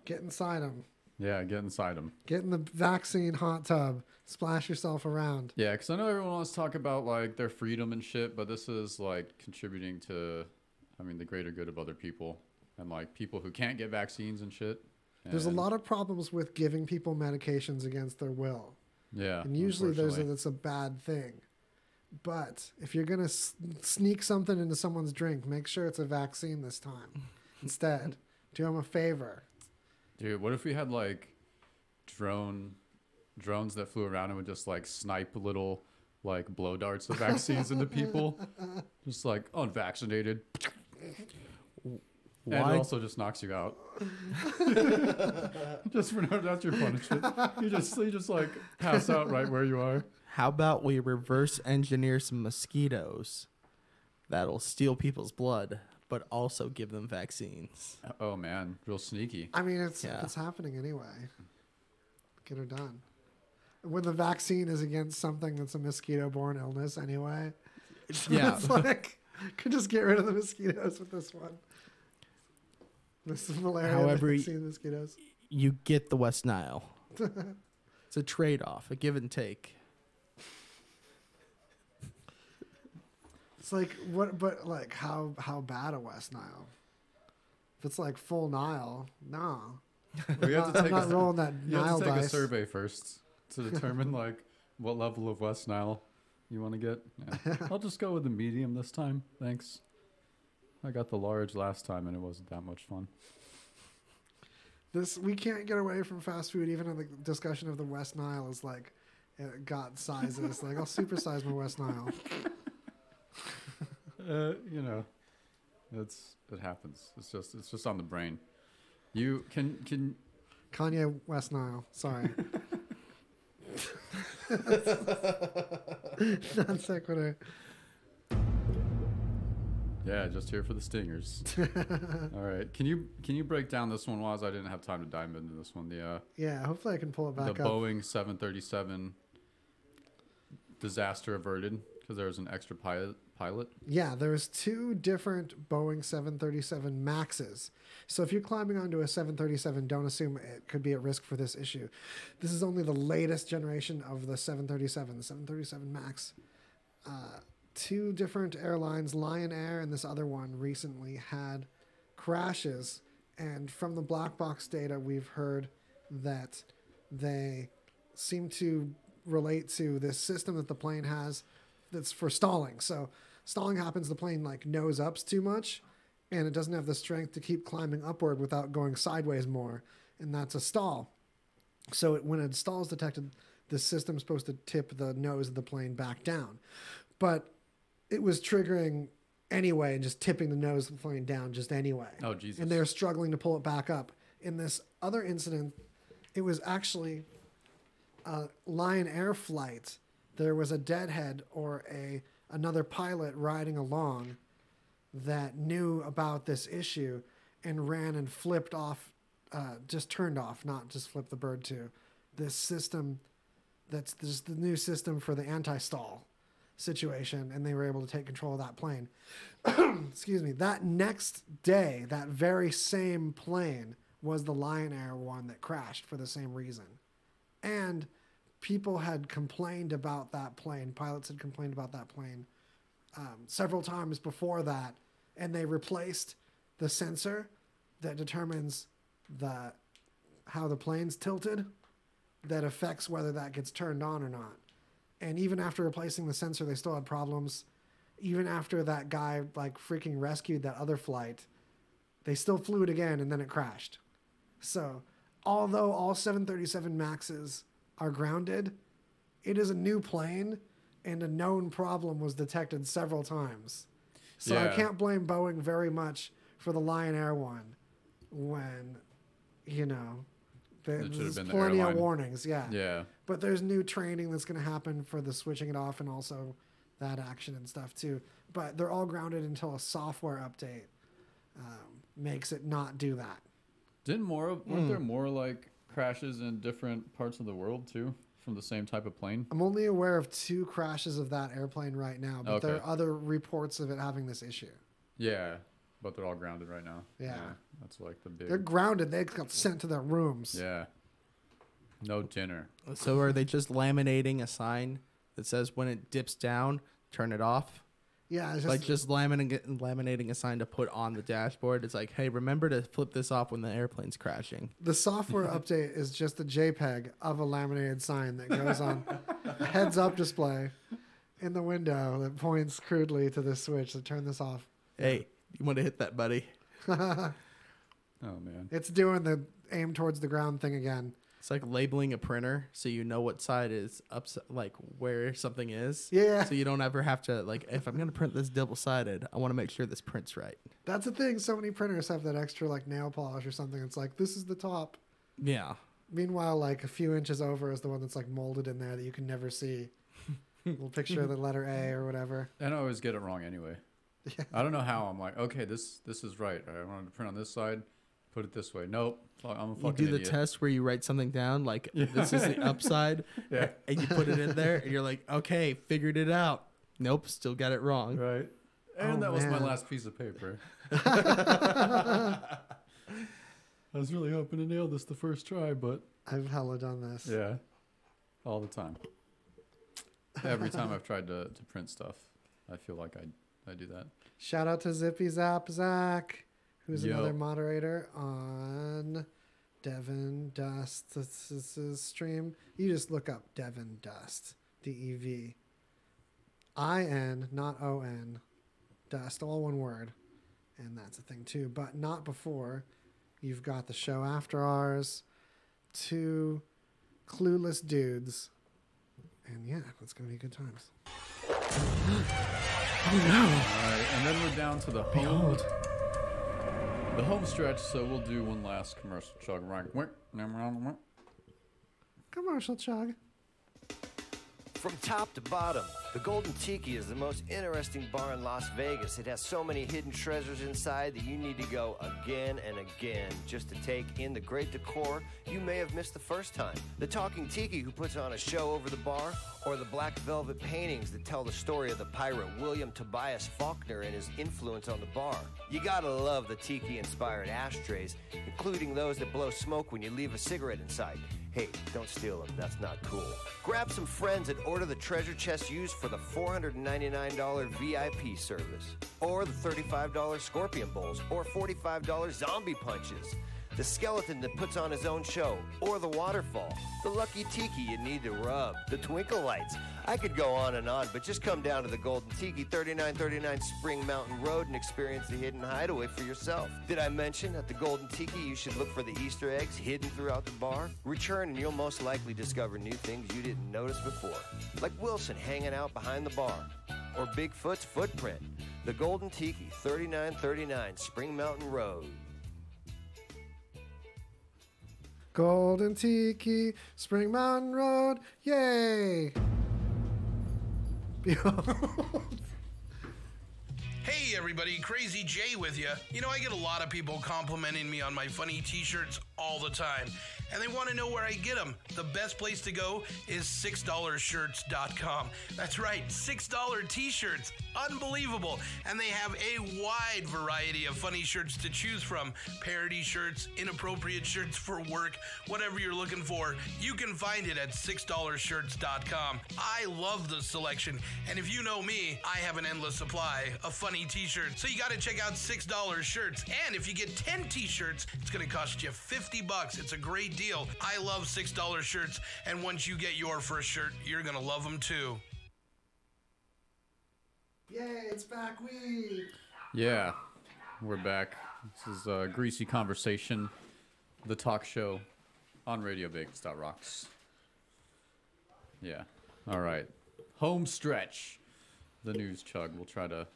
Get inside them. Yeah, get inside them. Get in the vaccine hot tub. Splash yourself around. Yeah, because I know everyone wants to talk about like their freedom and shit, but this is like contributing to, the greater good of other people and like people who can't get vaccines and shit. There's a And- lot of problems with giving people medications against their will. Yeah, And usually unfortunately. that's a bad thing. But if you're going to sneak something into someone's drink, make sure it's a vaccine this time. Instead, do them a favor. Dude, what if we had like drones that flew around and would just like snipe little like blow darts of vaccines into people? Just like unvaccinated. And it Why? also just knocks you out. Just for that's your punishment. You just like pass out right where you are. How about we reverse engineer some mosquitoes that'll steal people's blood, but also give them vaccines? Oh man, real sneaky. I mean, it's happening anyway. Get her done. When the vaccine is against something that's a mosquito-borne illness anyway. Yeah. It's like, could just get rid of the mosquitoes with this one. This is malaria However, vaccine mosquitoes. You get the West Nile. It's a trade-off, a give and take. It's like what? But like how bad a West Nile? If it's like full Nile, no. We have to I'm take not rolling that you have Nile to take a dice. survey first to determine like what level of West Nile you want to get. Yeah. I'll just go with the medium this time. Thanks. I got the large last time and it wasn't that much fun. We can't get away from fast food. Even in the discussion of the West Nile is like, it got sizes. Like I'll supersize my West Nile. It happens. It's just on the brain. You can Kanye West Nile. Sorry. Non sequitur. Yeah, just here for the stingers. All right. Can you break down this one, Waz? I didn't have time to dive into this one. Yeah, hopefully I can pull it back the up. Boeing 737 disaster averted because there was an extra pilot. Yeah, there's two different Boeing 737 Maxes. So if you're climbing onto a 737, don't assume it could be at risk for this issue. This is only the latest generation of the 737, the 737 Max. Two different airlines, Lion Air and this other one, recently had crashes. And from the black box data, we've heard that they seem to relate to this system that the plane has that's for stalling. So stalling happens, the plane like nose ups too much and it doesn't have the strength to keep climbing upward without going sideways more. And that's a stall. So when a stall is detected, the system's supposed to tip the nose of the plane back down. But it was triggering anyway and just tipping the nose of the plane down just anyway. Oh, Jesus. And they're struggling to pull it back up. In this other incident, it was actually a Lion Air flight. There was a deadhead or another pilot riding along that knew about this issue and ran and flipped off, just turned off, not just flipped the bird to, this system that's just the new system for the anti-stall situation, and they were able to take control of that plane. Excuse me. That next day, that very same plane was the Lion Air one that crashed for the same reason. And people had complained about that plane. Pilots had complained about that plane several times before that. And they replaced the sensor that determines how the plane's tilted that affects whether that gets turned on or not. And even after replacing the sensor, they still had problems. Even after that guy like freaking rescued that other flight, they still flew it again and then it crashed. So although all 737 MAXs are grounded, it is a new plane and a known problem was detected several times. So I can't blame Boeing very much for the Lion Air one when, there's plenty of warnings. Yeah. But there's new training that's going to happen for the switching it off and also that action and stuff too. But they're all grounded until a software update makes it not do that. Weren't there more like crashes in different parts of the world too from the same type of plane? I'm only aware of 2 crashes of that airplane right now, but there are other reports of it having this issue. Yeah, but they're all grounded right now. Yeah. That's like the big... They're grounded. They got sent to their rooms. Yeah. No dinner. So are they just laminating a sign that says when it dips down, turn it off? Yeah. It's just laminating a sign to put on the dashboard. It's like, hey, remember to flip this off when the airplane's crashing. The software update is just a JPEG of a laminated sign that goes on a heads-up display in the window that points crudely to this switch to turn this off. Hey, you want to hit that, buddy? Oh, man. It's doing the aim towards the ground thing again. It's like labeling a printer so you know what side is up, like where something is. Yeah. So you don't ever have to, like, if I'm going to print this double-sided, I want to make sure this print's right. That's the thing. So many printers have that extra, like, nail polish or something. It's like, this is the top. Yeah. Meanwhile, like, a few inches over is the one that's, like, molded in there that you can never see. Little picture of the letter A or whatever. And I always get it wrong anyway. Yeah. I don't know how. I'm like, okay, this is right. I wanted to print on this side. Put it this way. Nope. I'm a fucking You do the idiot. test where you write something down, like, this is the upside, Yeah. and you put it in there, and you're like, okay, figured it out. Nope, still got it wrong. Right. And that was my last piece of paper. I was really hoping to nail this the first try, but... I've hella done this. Yeah. All the time. Every time I've tried to print stuff, I feel like I do that. Shout out to Zippy Zap Zach, who's Yo. another moderator on Devin Dust. This is his stream. You just look up Devin Dust. DEVIN, not ON. Dust, all one word. And that's a thing too. But not before. You've got the show after ours. 2 clueless dudes. And yeah, it's going to be good times. Oh no. All right, and then we're down to the home stretch, so we'll do one last commercial chug. Commercial chug. From top to bottom, the Golden Tiki is the most interesting bar in Las Vegas. It has so many hidden treasures inside that you need to go again and again just to take in the great decor you may have missed the first time. The Talking Tiki who puts on a show over the bar, or the black velvet paintings that tell the story of the pirate William Tobias Faulkner and his influence on the bar. You gotta love the tiki-inspired ashtrays, including those that blow smoke when you leave a cigarette inside. Hey, don't steal them. That's not cool. Grab some friends and order the treasure chest used for the $499 VIP service, or the $35 scorpion bowls, or $45 zombie punches. The skeleton that puts on his own show, or the waterfall, the lucky tiki you need to rub, the twinkle lights. I could go on and on, but just come down to the Golden Tiki, 3939 Spring Mountain Road, and experience the hidden hideaway for yourself. Did I mention at the Golden Tiki you should look for the Easter eggs hidden throughout the bar? Return and you'll most likely discover new things you didn't notice before, like Wilson hanging out behind the bar, or Bigfoot's footprint. The Golden Tiki, 3939 Spring Mountain Road. Golden Tiki, Spring Mountain Road, yay! Behold. Hey everybody, Crazy Jay with you. You know, I get a lot of people complimenting me on my funny t-shirts all the time. and they want to know where I get them. The best place to go is $6shirts.com. That's right, $6 t-shirts. Unbelievable. And they have a wide variety of funny shirts to choose from. Parody shirts, inappropriate shirts for work, whatever you're looking for, you can find it at $6shirts.com. I love the selection, and if you know me, I have an endless supply of funny t-shirts. So you got to check out $6 shirts, and if you get 10 t-shirts, it's going to cost you $50. It's a great deal. I love $6 shirts, and once you get your first shirt, you're going to love them too. Yay, it's back week. Yeah, we're back. This is Greasy Conversation, the talk show on RadioVegas.rocks. Yeah. All right. Home stretch. The news chug. We'll try to,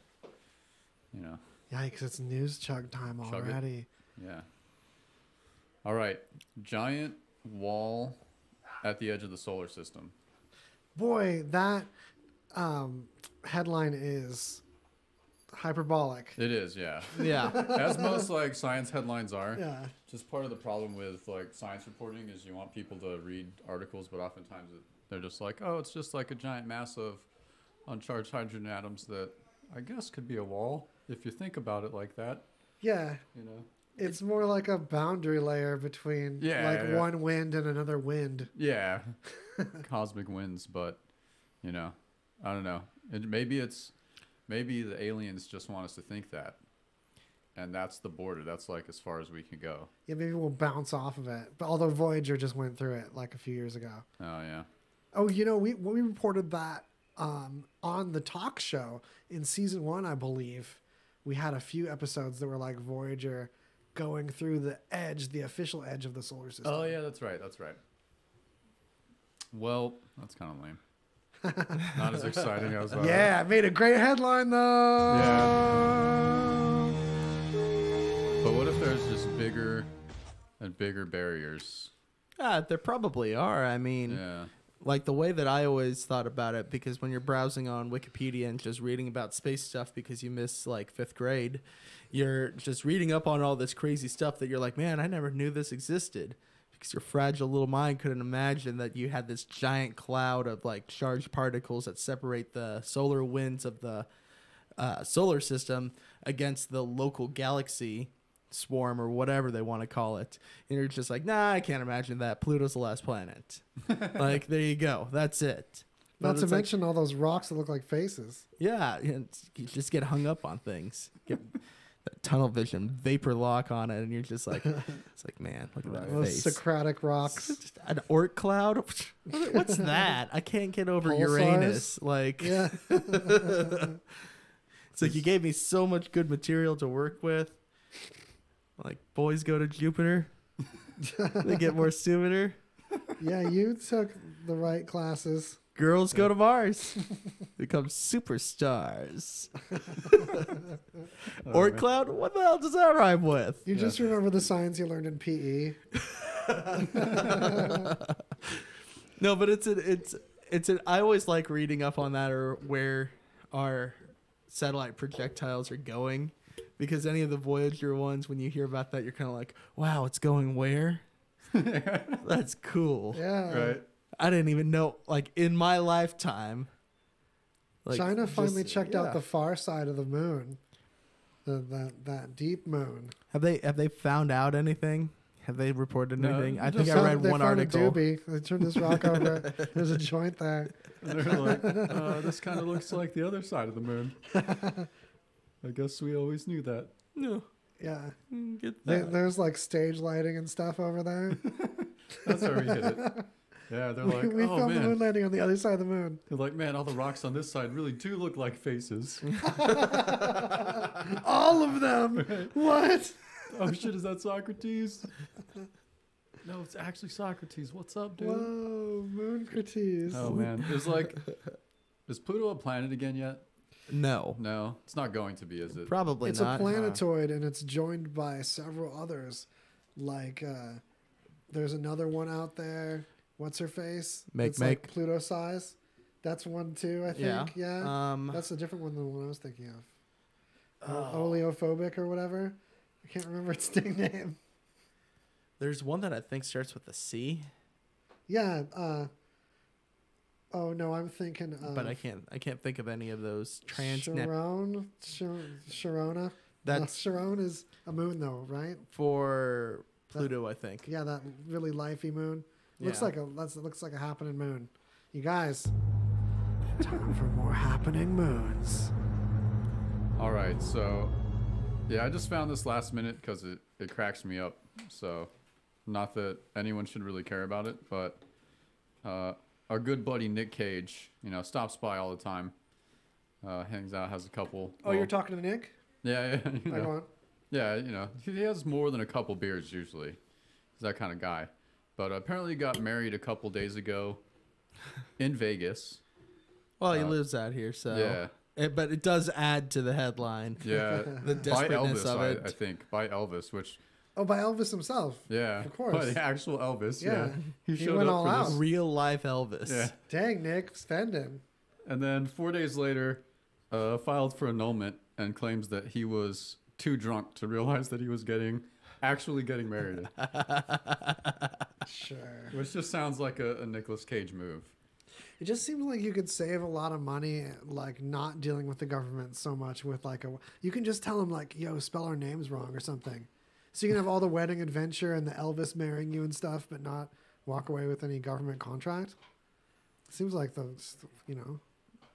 Yikes, it's news chug time Chug it. already. Yeah. All right. Giant wall at the edge of the solar system. Boy, that headline is hyperbolic. It is, yeah. Yeah. As most science headlines are. Yeah. Just part of the problem with science reporting is you want people to read articles, but oftentimes they're just like, oh, it's just like a giant mass of uncharged hydrogen atoms that I guess could be a wall if you think about it like that. Yeah. It's more like a boundary layer between one wind and another wind. Yeah. Cosmic winds, but I don't know. Maybe the aliens just want us to think that. And that's the border. That's as far as we can go. Yeah, maybe we'll bounce off of it. But although Voyager just went through it a few years ago. Oh, yeah. Oh, we reported that on the talk show in season 1, I believe. We had a few episodes that were like Voyager going through the official edge of the solar system. Oh, yeah, that's right. Well, that's kind of lame. Not as exciting as that. Yeah, it made a great headline, though. Yeah. But what if there's just bigger and bigger barriers? There probably are. I mean, the way that I always thought about it, because when you're browsing on Wikipedia and just reading about space stuff because you miss 5th grade, you're just reading up on all this crazy stuff that you're like, man, I never knew this existed. Because your fragile little mind couldn't imagine that you had this giant cloud of charged particles that separate the solar winds of the solar system against the local galaxy swarm or whatever they want to call it. And you're just like, nah, I can't imagine that. Pluto's the last planet. There you go. That's it. Not to mention all those rocks that look like faces. Yeah. You just get hung up on things. Get that tunnel vision vapor lock on it, and you're just like, it's like, man, look at that those face. Socratic rocks. An Oort cloud? What's that? I can't get over Pulsars? Uranus. Yeah. It's like you gave me so much good material to work with. Boys go to Jupiter. They get more stupider. Yeah, you took the right classes. Girls go to Mars. Become superstars. Oort cloud? What the hell does that rhyme with? You just remember the science you learned in PE. No, but I always like reading up on that, or where our satellite projectiles are going, because any of the Voyager ones, when you hear about that, you're kind of like, wow, it's going where? That's cool. Yeah. Right. I didn't even know, in my lifetime. China finally checked out the far side of the moon. That deep moon. Have they found out anything? Have they reported anything? I think I read they one found article. A doobie. They turned this rock over. There's a joint there. And they're like, this kind of looks like the other side of the moon. I guess we always knew that. No. Yeah. Get that. There's stage lighting and stuff over there. That's where we hit it. Yeah, they're like, we oh, filmed the man. moon landing on the other side of the moon. They're like, man, all the rocks on this side really do look like faces. All of them. What? Oh, shit, is that Socrates? No, it's actually Socrates. What's up, dude? Whoa, Mooncrates. Oh, man. It's is Pluto a planet again yet? No. No, it's not going to be, is it? Probably it's not. It's a planetoid, and it's joined by several others. There's another one out there. What's her face? It's like Pluto size. That's one too, I think. Yeah. That's a different one than the one I was thinking of. Oleophobic or whatever. I can't remember its nickname. There's one that I think starts with a C. Yeah. Oh no, I'm thinking. But I can't think of any of those transnet. Sharona. That's Sharon is a moon though, right? for Pluto, I think. Yeah, that really lifey moon. Looks Yeah. looks like a happening moon. You guys, time for more happening moons. All right, so yeah, I just found this last minute because it cracks me up. So, not that anyone should really care about it, but our good buddy Nick Cage, stops by all the time, hangs out, has a couple. Oh, you're talking to Nick? Yeah, Go on. Yeah, he has more than a couple beers usually. He's that kind of guy. But apparently he got married a couple days ago in Vegas. Well, he lives out here, so yeah. But it does add to the headline. Yeah, the by desperateness Elvis, of it. I think by Elvis, which. Oh, by Elvis himself. Yeah, of course. By the actual Elvis. Yeah, he showed went up all for out. this. Real life Elvis. Yeah. Dang, Nick, spending. And then 4 days later, filed for annulment and claims that he was too drunk to realize that he was actually getting married. Sure. Which just sounds like a Nicolas Cage move. It just seems like you could save a lot of money, like not dealing with the government so much with you can just tell them like, yo, spell our names wrong or something. So you can have all the wedding adventure and the Elvis marrying you and stuff, but not walk away with any government contract. Seems like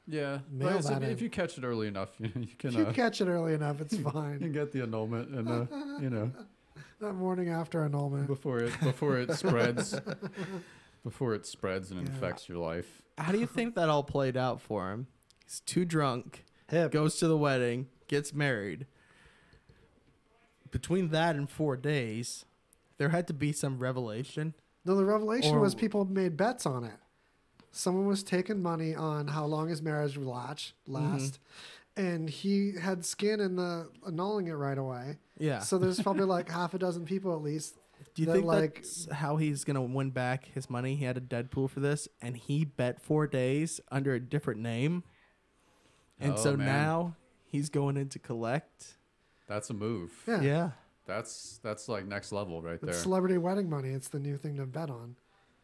Yeah, mail but that in. if you catch it early enough, you can. If you catch it early enough, it's you fine. can get the annulment, and That morning after annulment. before it spreads, before it spreads and infects your life. How do you think that all played out for him? He's too drunk, Hip. goes to the wedding, gets married. Between that and 4 days, there had to be some revelation. No, the revelation Or- was people made bets on it. Someone was taking money on how long his marriage would last, and he had skin in the annulling it right away. Yeah. So there's probably like half a dozen people at least. Do you that, think like that's how he's going to win back his money? He had a Deadpool for this, and he bet 4 days under a different name. And Oh, so man. now he's going in to collect. That's a move. Yeah. Yeah. That's like next level right there. It's celebrity wedding money. It's the new thing to bet on.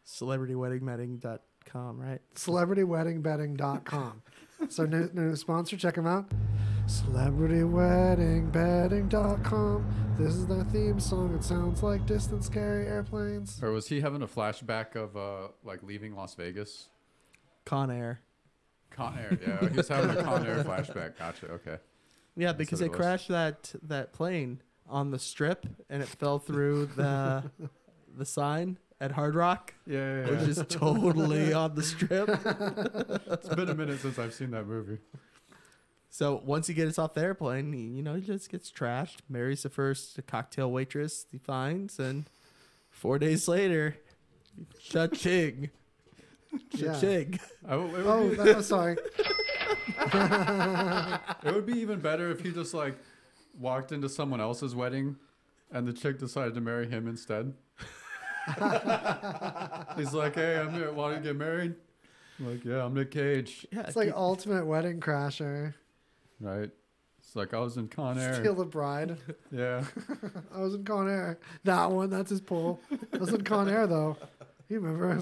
CelebrityWeddingBetting.com, right? CelebrityWeddingBetting.com. So new sponsor, check them out. CelebrityWeddingBetting.com. This is their theme song. It sounds like distant, scary airplanes. Or was he having a flashback of like leaving Las Vegas? Con Air. Con Air, yeah. He was having a Con Air flashback. Gotcha. Okay. Yeah, because they what it was. crashed that plane on the strip, and it fell through the sign at Hard Rock, Yeah. which is totally on the strip. It's been a minute since I've seen that movie. So once he gets off the airplane, he just gets trashed, marries the first cocktail waitress he finds, and 4 days later, cha-ching. Yeah. Cha-ching. Sorry. It would be even better if he just like walked into someone else's wedding and the chick decided to marry him instead. He's like, hey, I'm here. Want to get married? I'm like, yeah, I'm Nick Cage. Yeah, It's like ultimate wedding crasher. Right. It's like I was in Con Air. Steal the bride. Yeah. I was in Con Air. That one, that's his pull. I was in Con Air though. You remember? I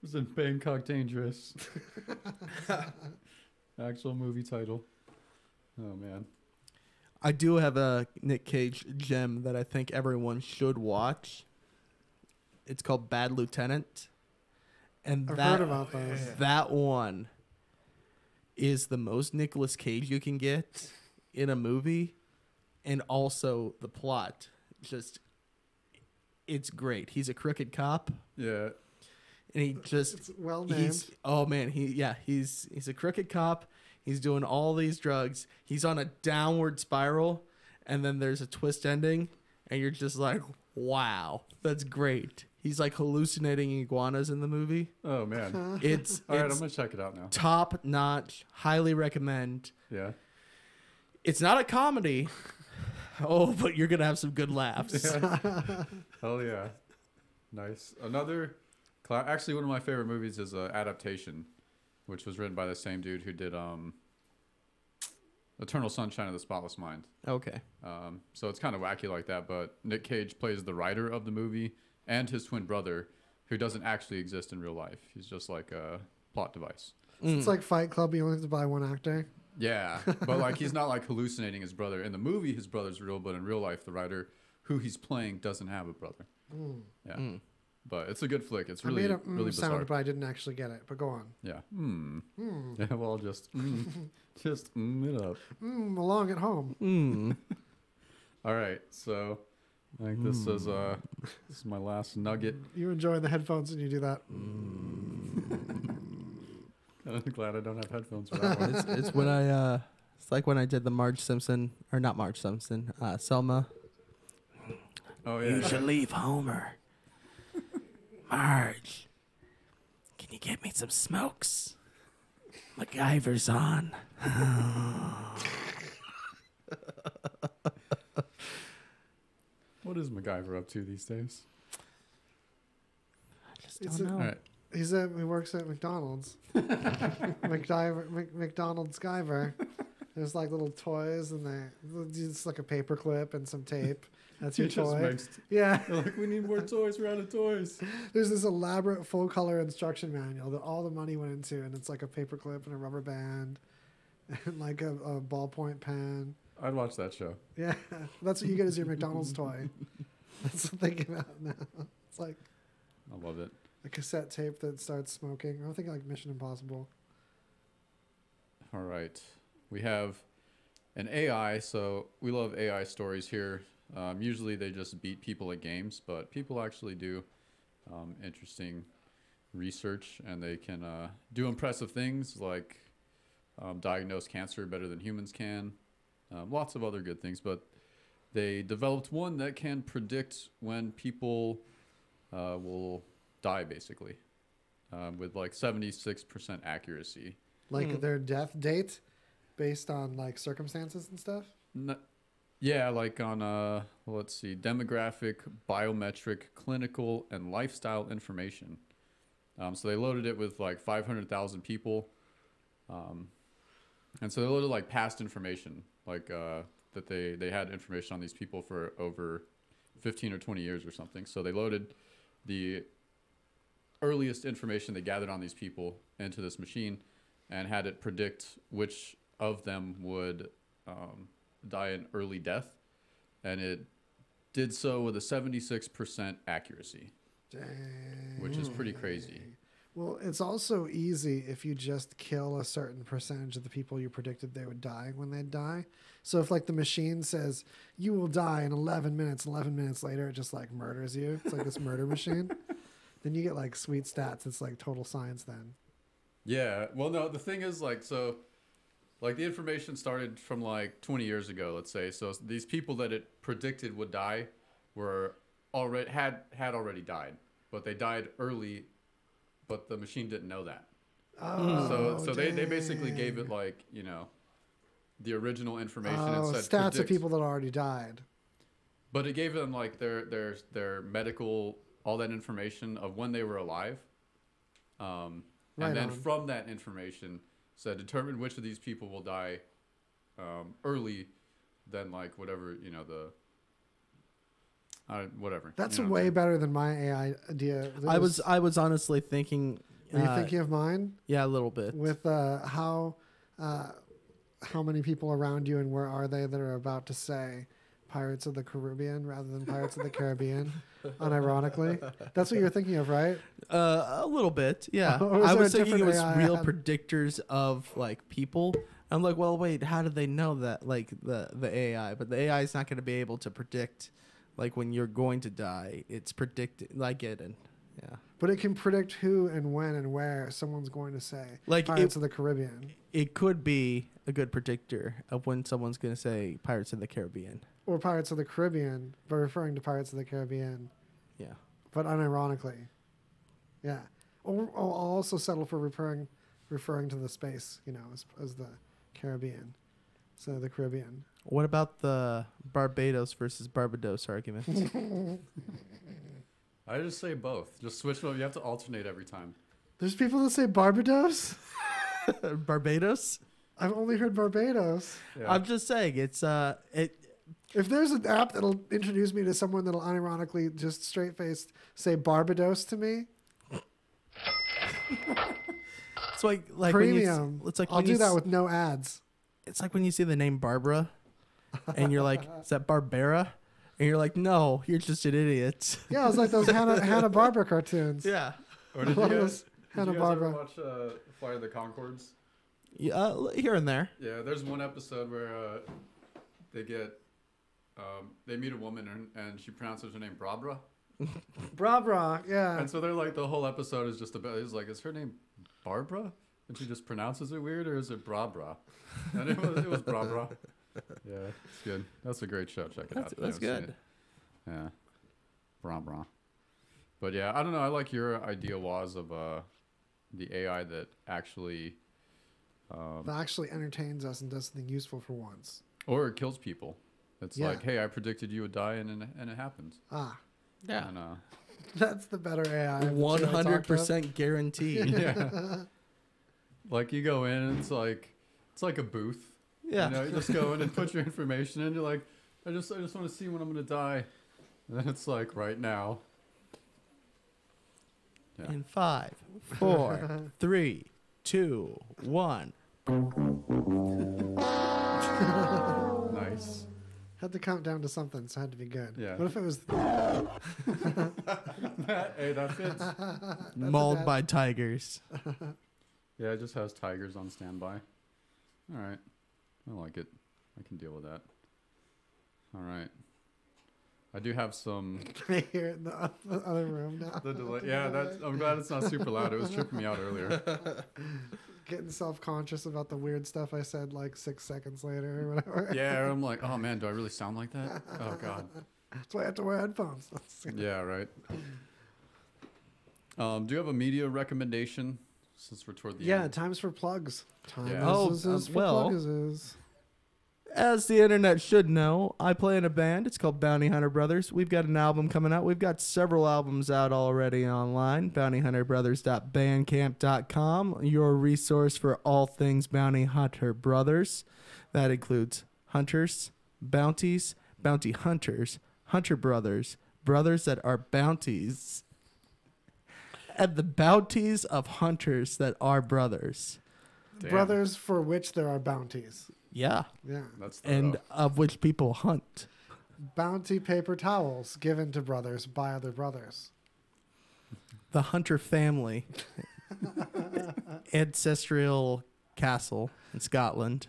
was in Bangkok Dangerous. Actual movie title. Oh man. I do have a Nick Cage gem that I think everyone should watch. It's called Bad Lieutenant. And I've heard about those. That one is the most Nicolas Cage you can get in a movie, and also the plot. It's great. He's a crooked cop. Yeah. And he just It's well named. He's a crooked cop. He's doing all these drugs. He's on a downward spiral, and then there's a twist ending, and you're just like, wow, that's great. He's like hallucinating iguanas in the movie. Oh man. It's All right, I'm gonna check it out now. top notch. Highly recommend. Yeah. It's not a comedy. Oh, but you're gonna have some good laughs. Hell yeah. Nice. Another, actually one of my favorite movies is Adaptation, which was written by the same dude who did Eternal Sunshine of the Spotless Mind. Okay. So it's kind of wacky like that, but Nick Cage plays the writer of the movie and his twin brother, who doesn't actually exist in real life. He's just like a plot device. So it's like Fight Club. You only have to buy one actor. Yeah, but like he's not like hallucinating his brother. In the movie, his brother's real, but in real life, the writer who he's playing doesn't have a brother. Yeah. But it's a good flick. It's really, I made a really bizarre. sound, but I didn't actually get it. But go on. Yeah. Yeah, well, just it up. Along at home. All right, so I think this is my last nugget. You enjoy the headphones and you do that. I'm glad I don't have headphones for that one. It's when I it's like when I did the Marge Simpson, or not Marge Simpson, Selma. Oh yeah. You should leave Homer. Marge, can you get me some smokes? MacGyver's on. What is MacGyver up to these days? I just don't know. All right. He works at McDonald's. McDonald's Guyver. There's like little toys, and it's like a paper clip and some tape. That's your toy. Yeah. They're like, we need more toys. We're out of toys. There's this elaborate full color instruction manual that all the money went into, and it's like a paper clip and a rubber band, and like a ballpoint pen. I'd watch that show. Yeah, that's what you get as your McDonald's toy. That's what they give out now. It's like I love it. a cassette tape that starts smoking. I'm thinking like Mission Impossible. All right. We have an AI, so we love AI stories here. Usually they just beat people at games, but people actually do interesting research, and they can do impressive things like diagnose cancer better than humans can. Lots of other good things, but they developed one that can predict when people will die, basically, with like 76% accuracy. Like their death date based on like circumstances and stuff? Yeah, like on, let's see, demographic, biometric, clinical, and lifestyle information. So they loaded it with like 500,000 people. And so they loaded like past information, like that they had information on these people for over 15 or 20 years or something. So they loaded the earliest information they gathered on these people into this machine and had it predict which of them would die an early death. And it did so with a 76% accuracy. Dang. Which is pretty crazy. Well, it's also easy if you just kill a certain percentage of the people you predicted they would die when they'd die. So if like the machine says you will die in 11 minutes later it just like murders you. It's like this murder machine. Then you get like sweet stats. It's like total science then. Yeah. Well, no, the thing is like, so like the information started from like 20 years ago, let's say. So these people that it predicted would die were already had already died, but they died early, but the machine didn't know that. Oh, so they basically gave it like, you know, the original information and said stats predict, of people that already died. But it gave them like their medical, all that information of when they were alive. And then from that information said determine which of these people will die early than like whatever, you know, the whatever. That's you know way better than my AI idea. I was honestly thinking. Were you thinking of mine? Yeah, a little bit. With how many people around you and where are they that are about to say Pirates of the Caribbean rather than Pirates of the Caribbean, unironically. That's what you're thinking of, right? A little bit, yeah. I was thinking it was real predictors of like people. I'm like, well, wait, how did they know that? Like the AI, but the AI is not going to be able to predict like when you're going to die. It's predicted like it, and yeah. But it can predict who and when and where someone's going to say like Pirates of the Caribbean. It could be a good predictor of when someone's going to say Pirates of the Caribbean. Or Pirates of the Caribbean, but referring to Pirates of the Caribbean. Yeah. But unironically. Yeah. Or I'll also settle for referring to the space, you know, as the Caribbean. So the Caribbean. What about the Barbados versus Barbados argument? I just say both. Just switch them up. You have to alternate every time. There's people that say Barbados? Barbados? I've only heard Barbados. Yeah. I'm just saying, it's If there's an app that'll introduce me to someone that'll unironically just straight-faced say Barbados to me, it's like when premium. you, it's like I'll when do you that s- with no ads. It's like when you see the name Barbara, and you're like, "Is that Barbara?" And you're like, "No, you're just an idiot." Yeah, it was like those Hanna-Barbera cartoons. Yeah. Or did you One of guys, those did you guys ever Hanna-Barbera. watch Flight of the Conchords? Yeah, here and there. Yeah, there's one episode where they get they meet a woman and she pronounces her name Brabra. Bra, yeah. And so they're like, the whole episode is just about, it's like, is her name Barbara? And she just pronounces it weird, or is it Brabra? And it was Brabra. Yeah, it's good. That's a great show. Check it out. if you That's haven't seen good. it. Yeah. Brabra. But yeah, I don't know. I like your idea, Waz, of the AI that actually That actually entertains us and does something useful for once. or it kills people. It's Yeah. like, hey, I predicted you would die, and it happens. Ah, Yeah. And, that's the better AI. of the two I talked of. 100% guaranteed. yeah. Like you go in and it's like a booth. Yeah. You know, you just go in and put your information in. You're like, I just want to see when I'm gonna die. And then it's like right now. Yeah. In 5, 4, 3, 2, 1. Nice. Had to count down to something, so it had to be good. Yeah. What if it was? Hey, that fits. Mauled by tigers. Yeah, it just has tigers on standby. All right. I like it. I can deal with that. All right. I do have some. I hear it in the other room now. The delay. Yeah, I'm glad it's not super loud. It was tripping me out earlier. Getting self-conscious about the weird stuff I said like 6 seconds later or whatever. Yeah, I'm like, oh man, do I really sound like that? Oh god. That's why I have to wear headphones. Yeah, right. Do you have a media recommendation since we're toward the Yeah, end? times for plugs. Time Yeah. is. As the internet should know, I play in a band. It's called Bounty Hunter Brothers. We've got an album coming out. We've got several albums out already online. BountyHunterBrothers.bandcamp.com, your resource for all things Bounty Hunter Brothers. That includes hunters, bounties, bounty hunters, hunter brothers, brothers that are bounties, and the bounties of hunters that are brothers. Damn. Brothers for which there are bounties. Yeah. Yeah. That's And of which people hunt. Bounty paper towels given to brothers by other brothers. The Hunter family. Ancestral castle in Scotland.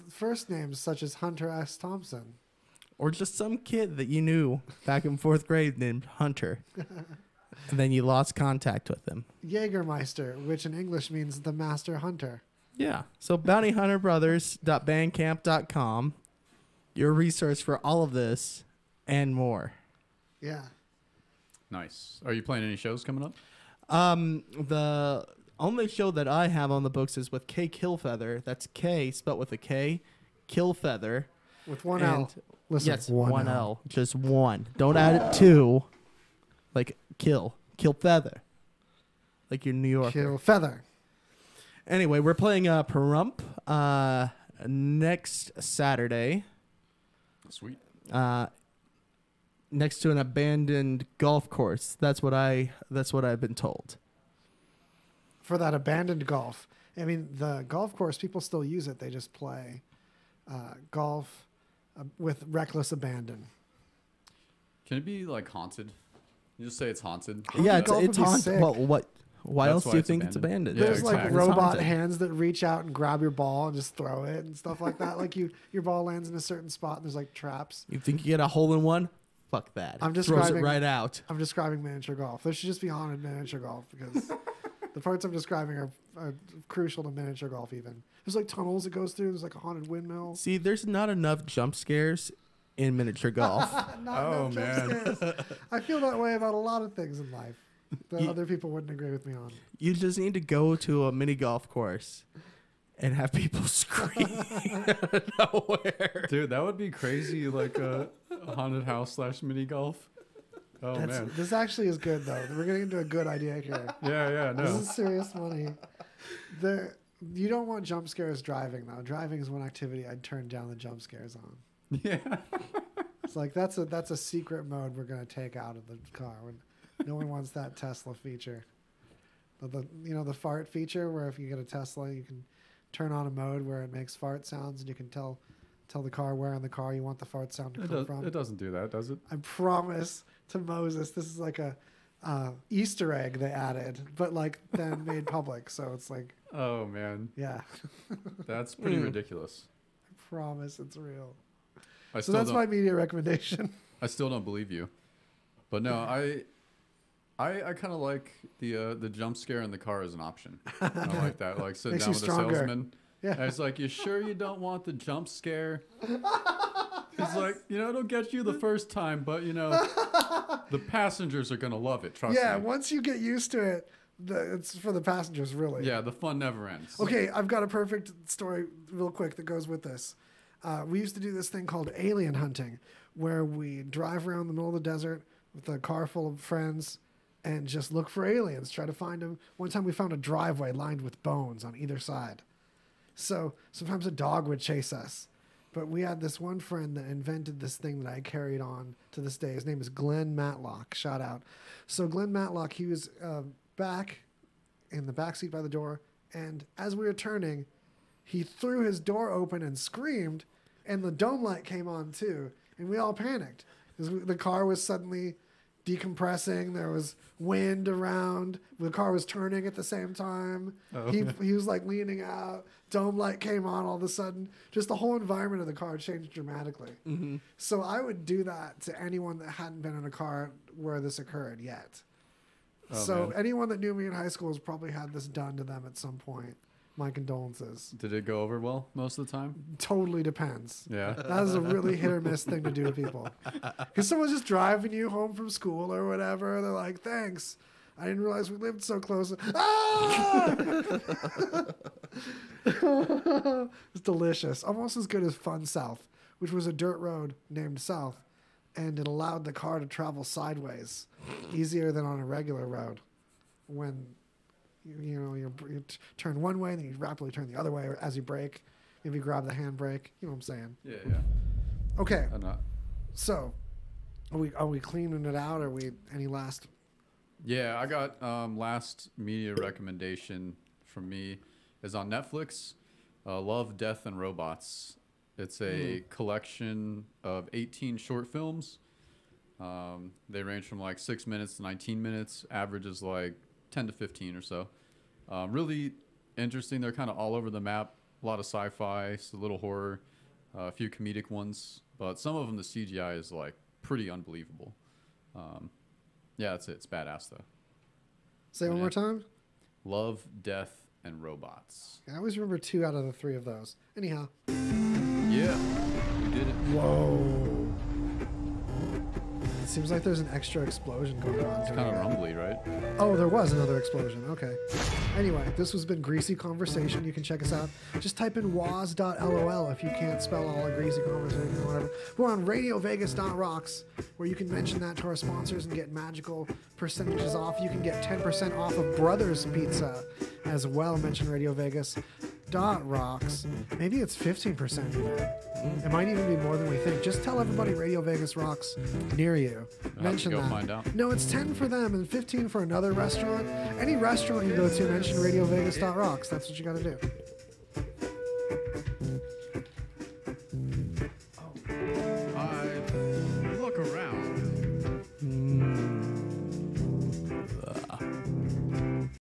First names such as Hunter S. Thompson. Or just some kid that you knew back in 4th grade named Hunter. And then you lost contact with him. Jägermeister, which in English means the master hunter. Yeah. So bountyhunterbrothers.bandcamp.com, your resource for all of this and more. Yeah. Nice. Are you playing any shows coming up? The only show that I have on the books is with K Killfeather. That's K spelled with a K. Killfeather. With one L. Listen, yes, one L. Just one. Don't add it to. Like kill. Kill feather. Like your New Yorker. Kill feather. Anyway, we're playing Perump next Saturday. Sweet. Next to an abandoned golf course. That's what I've been told. For that abandoned golf. I mean, the golf course, people still use it. They just play golf with reckless abandon. Can it be like haunted? You just say it's haunted. Yeah, golf would it's be haunted. sick. Well, what? Why That's else why do you it's think it's abandoned? Yeah, There's like exactly. robot haunted. hands that reach out and grab your ball and just throw it and stuff like that. Like your ball lands in a certain spot and there's like traps. You think you get a hole in one? Fuck that. I'm Throws describing it right out. I'm describing miniature golf. There should just be haunted miniature golf because the parts I'm describing are crucial to miniature golf. Even there's like tunnels it goes through. There's like a haunted windmill. See, there's not enough jump scares in miniature golf. Oh, man. I feel that way about a lot of things in life that other people wouldn't agree with me on. You just need to go to a mini golf course and have people scream out of nowhere. Dude, that would be crazy. Like a haunted house / mini golf. Oh, man. This actually is good though. We're getting into a good idea here. Yeah, no. This is serious money. You don't want jump scares driving though. Driving is one activity I'd turn down the jump scares on. Yeah. It's like that's a secret mode we're gonna take out of the car. No one wants that Tesla feature. The fart feature where if you get a Tesla, you can turn on a mode where it makes fart sounds and you can tell the car where in the car you want the fart sound to come from. It doesn't do that, does it? I promise to Moses, this is like a Easter egg they added, but like then made public. So it's like, oh man, yeah, that's pretty ridiculous. I promise it's real. So that's my media recommendation. I still don't believe you, but no, I kind of like the jump scare in the car as an option. I like that. Like sitting down with a salesman. Yeah. And it's like, you sure you don't want the jump scare? He's like, it'll get you the first time, but the passengers are gonna love it. Trust me. Yeah, once you get used to it, it's for the passengers, really. Yeah, the fun never ends. Okay, I've got a perfect story real quick that goes with this. We used to do this thing called alien hunting, where we drive around the middle of the desert with a car full of friends and just look for aliens, try to find them. One time we found a driveway lined with bones on either side. So sometimes a dog would chase us. But we had this one friend that invented this thing that I carried on to this day. His name is Glenn Matlock. Shout out. So Glenn Matlock, he was back in the back seat by the door. And as we were turning, he threw his door open and screamed. And the dome light came on too. And we all panicked. The car was suddenly decompressing. There was wind around. The car was turning at the same time. Oh. He was like leaning out. Dome light came on all of a sudden. Just the whole environment of the car changed dramatically. Mm-hmm. So I would do that to anyone that hadn't been in a car where this occurred yet. Oh, so man. Anyone that knew me in high school has probably had this done to them at some point. My condolences. Did it go over well most of the time? Totally depends. Yeah. That is a really hit or miss thing to do to people. Because someone's just driving you home from school or whatever. They're like, thanks. I didn't realize we lived so close. Ah! It's delicious. Almost as good as Fun South, which was a dirt road named South. And it allowed the car to travel sideways. Easier than on a regular road. When... You turn one way, and then you rapidly turn the other way as you brake. Maybe grab the handbrake. You know what I'm saying? Yeah. Okay. I'm not. So, are we cleaning it out? Or any last? Yeah, I got last media recommendation from me is on Netflix. Love, Death, and Robots. It's a collection of 18 short films. They range from like 6 minutes to 19 minutes. Average is like 10 to 15 or so. Really interesting. They're kind of all over the map. A lot of sci-fi, a little horror, a few comedic ones, but some of them the CGI is like pretty unbelievable. Yeah, that's it. It's badass though. Say one more time. Love, Death, and Robots. I always remember 2 out of the 3 of those. Anyhow. Yeah, we did it. Whoa. It seems like there's an extra explosion going on. It's kind of rumbly, right? Oh, there was another explosion. Okay. Anyway, this has been Greasy Conversation. You can check us out. Just type in waz.lol if you can't spell all of Greasy Conversation or whatever. We're on RadioVegas.rocks, where you can mention that to our sponsors and get magical percentages off. You can get 10% off of Brothers Pizza as well. Mention RadioVegas.rocks. Maybe it's 15% even. It might even be more than we think. Just tell everybody Radio Vegas Rocks near you. Mention that. Find out. No, it's 10 for them and 15 for another restaurant. Any restaurant you go to, mention RadioVegas.rocks. That's what you got to do.